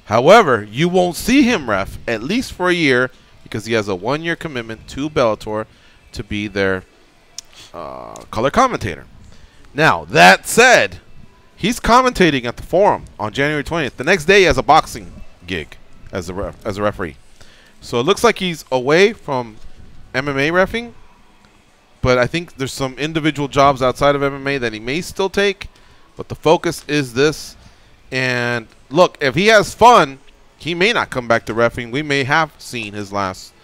However, you won't see him ref at least for a year because he has a 1-year commitment to Bellator to be their color commentator. Now, that said, he's commentating at the Forum on January 20th. The next day, he has a boxing gig as a referee. So it looks like he's away from MMA reffing, but I think there's some individual jobs outside of MMA that he may still take. But the focus is this. And look, if he has fun, he may not come back to refereeing. We may have seen his last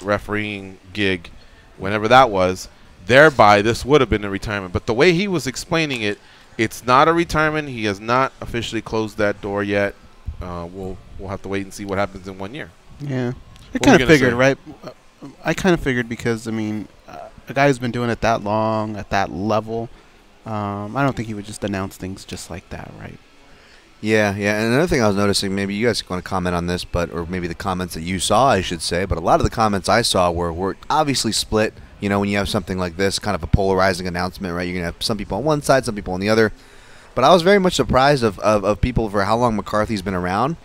refereeing gig, whenever that was. Thereby, this would have been a retirement. But the way he was explaining it, it's not a retirement. He has not officially closed that door yet. We'll have to wait and see what happens in 1 year. Yeah. I kind of figured, right? I kind of figured because, I mean, a guy who's been doing it that long, at that level, I don't think he would just announce things just like that, right? Yeah, yeah. And another thing I was noticing, maybe you guys want to comment on this, or maybe the comments that you saw, I should say, but a lot of the comments I saw were obviously split. You know, when you have something like this, kind of a polarizing announcement, right? You're going to have some people on one side, some people on the other. But I was very much surprised of people for how long McCarthy's been around.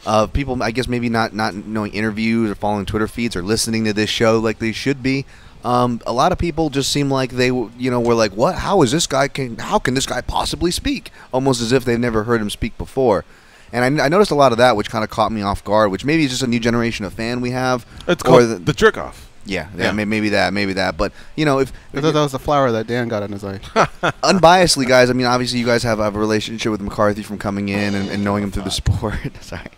Of people, I guess, maybe not knowing interviews or following Twitter feeds or listening to this show like they should be. A lot of people just seem like they, you know, were like, "What? How is this guy? How can this guy possibly speak?" Almost as if they've never heard him speak before. And I noticed a lot of that, which kind of caught me off guard. Which maybe is just a new generation of fan we have. It's called the jerk off. Yeah, maybe that. But you know, if I thought that was the flower that Dan got in his eye. Unbiasedly, guys. I mean, obviously, you guys have a relationship with McCarthy from coming in and knowing him through the sport. Sorry,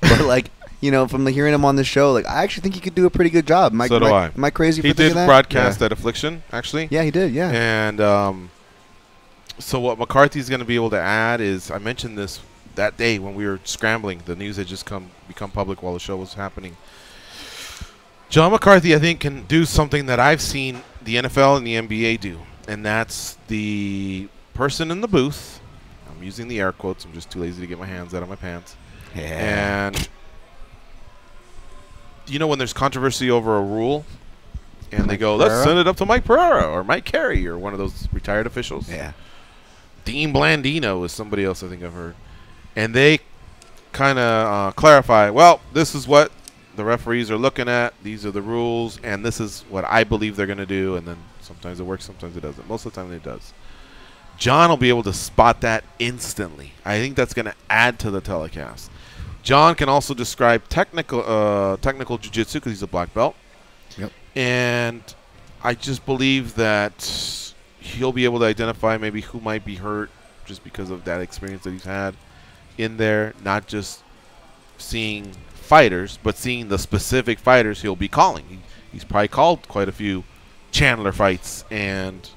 but like, you know, from hearing him on the show, like, I actually think he could do a pretty good job. So do I. Am I crazy for he thinking that? He did broadcast at Affliction, actually. Yeah, he did. Yeah. And so what McCarthy's going to be able to add is, I mentioned this that day when we were scrambling. The news had just become public while the show was happening. John McCarthy, I think, can do something that I've seen the NFL and the NBA do, and that's the person in the booth. I'm using the air quotes. I'm just too lazy to get my hands out of my pants. Yeah. And you know when there's controversy over a rule, and they go, let's send it up to Mike Pereira or Mike Carey or one of those retired officials. Yeah. Dean Blandino is somebody else I think I've heard. And they kind of clarify, well, this is what the referees are looking at. These are the rules, and this is what I believe they're going to do. And then sometimes it works, sometimes it doesn't. Most of the time it does. John will be able to spot that instantly. I think that's going to add to the telecast. John can also describe technical jiu-jitsu because he's a black belt. Yep. And I just believe that he'll be able to identify maybe who might be hurt just because of that experience that he's had in there, not just seeing fighters, but seeing the specific fighters he'll be calling. He's probably called quite a few Chandler fights and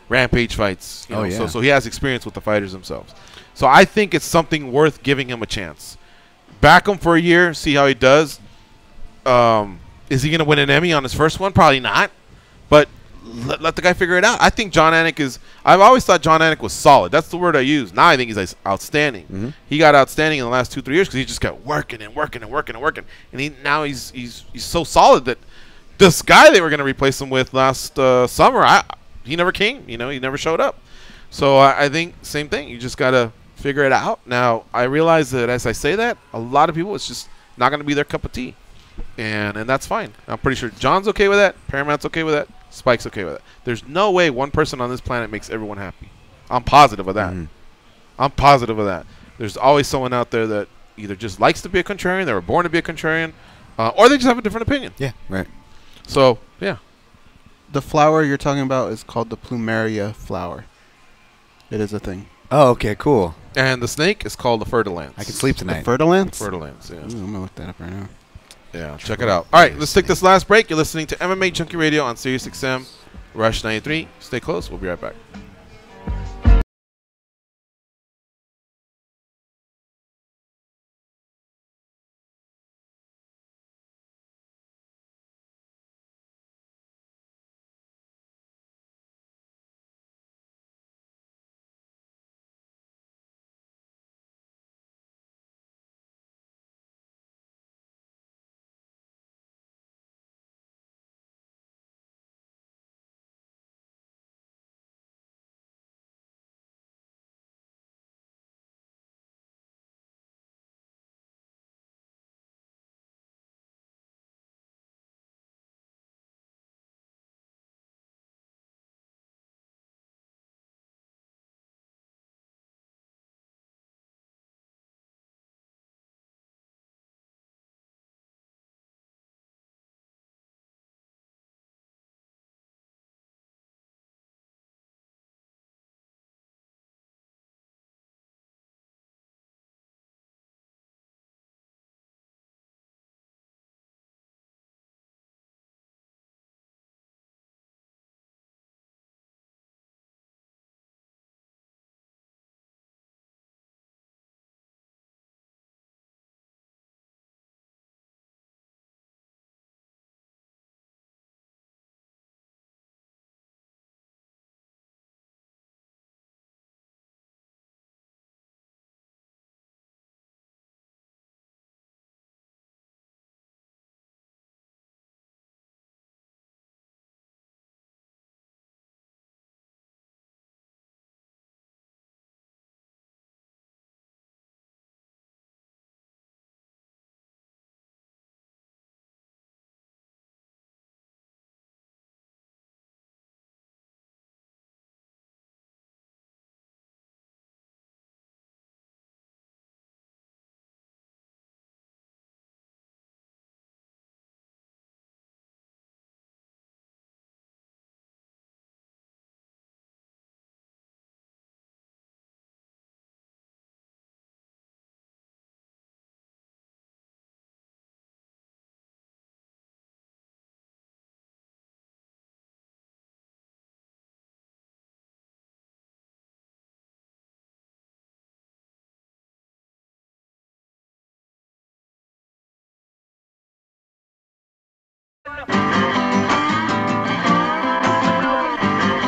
Rampage fights. You know, yeah. So he has experience with the fighters themselves. So I think it's something worth giving him a chance. Back him for a year, see how he does. Is he going to win an Emmy on his first one? Probably not. But let the guy figure it out. I think John Anik is – I've always thought John Anik was solid. That's the word I use. Now I think he's like outstanding. Mm-hmm. He got outstanding in the last 2-3 years because he just kept working and working and working and working. And now he's so solid that this guy they were going to replace him with last summer, he never came. You know, he never showed up. So I think same thing. You just got to figure it out. Now, I realize that as I say that, a lot of people, it's just not going to be their cup of tea. And that's fine. I'm pretty sure John's okay with that. Paramount's okay with that. Spike's okay with it. There's no way one person on this planet makes everyone happy. I'm positive of that. Mm-hmm. I'm positive of that. There's always someone out there that either just likes to be a contrarian, they were born to be a contrarian, or they just have a different opinion. Yeah, right. So, yeah. The flower you're talking about is called the plumeria flower. It is a thing. Oh, okay, cool. And the snake is called the fer-de-lance. I can sleep tonight. The fer-de-lance? Fer-de-lance, yeah. Ooh, I'm gonna look that up right now. Yeah, check it out. All right, let's take this last break. You're listening to MMA Junkie Radio on Sirius XM, Rush 93. Stay close. We'll be right back.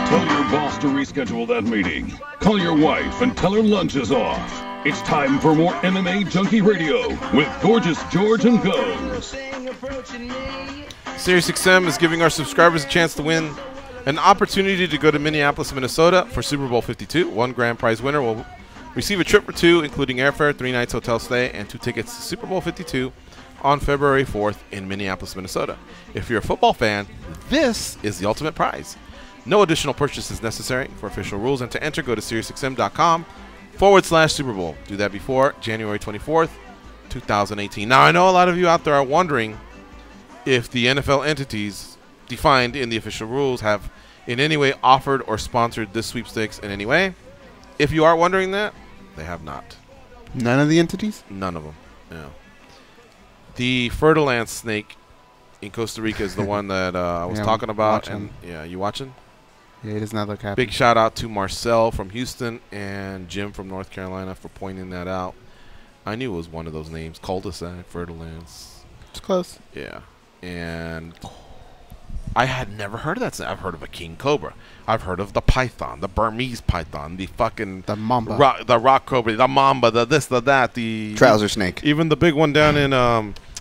Tell your boss to reschedule that meeting. Call your wife and tell her lunch is off. It's time for more MMA Junkie Radio with Gorgeous George and Goes. Sirius XM is giving our subscribers a chance to win an opportunity to go to Minneapolis, Minnesota for Super Bowl 52. One grand prize winner will receive a trip for two, including airfare, 3 nights hotel stay, and 2 tickets to Super Bowl 52 on February 4th in Minneapolis, Minnesota. If you're a football fan, this is the ultimate prize. No additional purchase is necessary. For official rules and to enter, go to SiriusXM.com/Super Bowl. Do that before January 24th, 2018. Now, I know a lot of you out there are wondering if the NFL entities defined in the official rules have in any way offered or sponsored this sweepstakes in any way. If you are wondering that, they have not. None of the entities? None of them. Yeah. The fer-de-lance snake in Costa Rica is the one that I was talking about. And yeah, you watching? Yeah, he does not look happy. Big shout out to Marcel from Houston and Jim from North Carolina for pointing that out. I knew it was one of those names. Cul-de-sac, fer-de-lance. It's close. Yeah. And I had never heard of that. I've heard of a king cobra. I've heard of the python, the Burmese python, the fucking the mamba, the rock cobra, the mamba, the this, the that, the trouser snake. Even the big one down in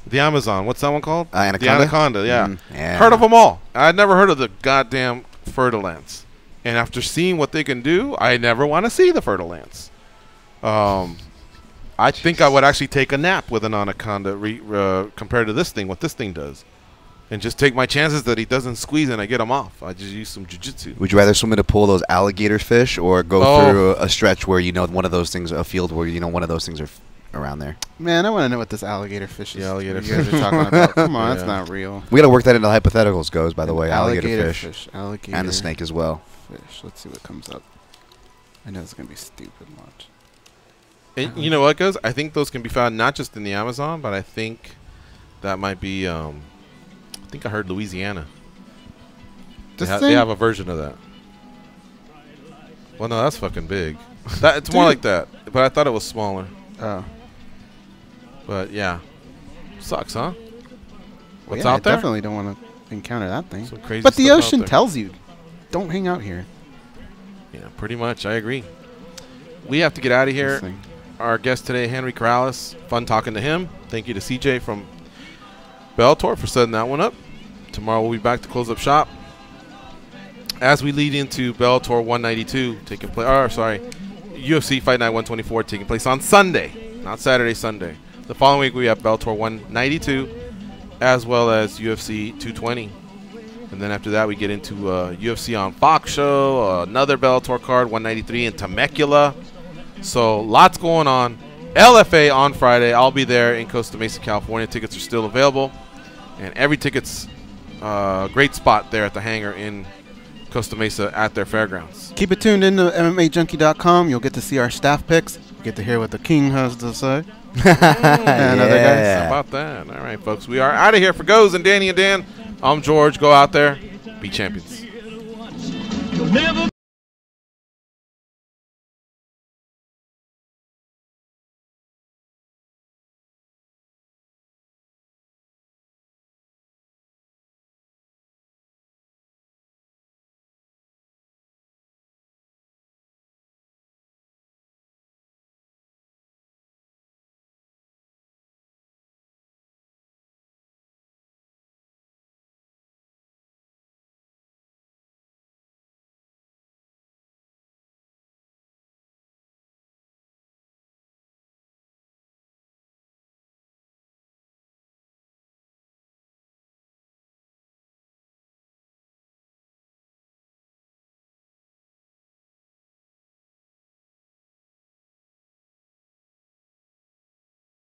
the Amazon. What's that one called? Anaconda. The anaconda. Yeah. Yeah. Heard of them all. I had never heard of the goddamn fer-de-lance. And after seeing what they can do, I never want to see the fer-de-lance. I think I would actually take a nap with an anaconda compared to this thing, what this thing does. And just take my chances that he doesn't squeeze and I get him off. I just use some jiu-jitsu. Would you rather swim in a pool those alligator fish or go through a stretch where you know one of those things, a field where you know one of those things are around there? Man, I want to know what this alligator fish is. The alligator you guys are talking about. Come on, that's not real. We got to work that into hypotheticals, Goes, by the way. Alligator fish. Alligator. And the snake as well. Fish. Let's see what comes up. I know it's gonna be stupid. Watch. And you know what, guys? I think those can be found not just in the Amazon, but I think that might be. I think I heard Louisiana. They have a version of that. Well, no, that's fucking big. It's more like that, but I thought it was smaller. Oh. But yeah, sucks, huh? What's yeah, out there? I definitely don't want to encounter that thing. Some crazy but the stuff out ocean there. tells you, don't hang out here. Yeah, pretty much. I agree. We have to get out of here. Our guest today, Henry Corrales. Fun talking to him. Thank you to CJ from Bellator for setting that one up. Tomorrow we'll be back to close up shop. As we lead into Bellator 192 taking place, UFC Fight Night 124 taking place on Sunday, not Saturday, Sunday. The following week we have Bellator 192 as well as UFC 220. And then after that we get into UFC on Fox show, another Bellator card, 193 in Temecula. So lots going on. LFA on Friday. I'll be there in Costa Mesa, California. Tickets are still available. And every ticket's great spot there at the hangar in Costa Mesa at their fairgrounds. Keep it tuned into MMAJunkie.com. You'll get to see our staff picks. Get to hear what the king has to say. And other guys. How about that? All right, folks. We are out of here for Goes and Danny and Dan. I'm George. Go out there. Be champions.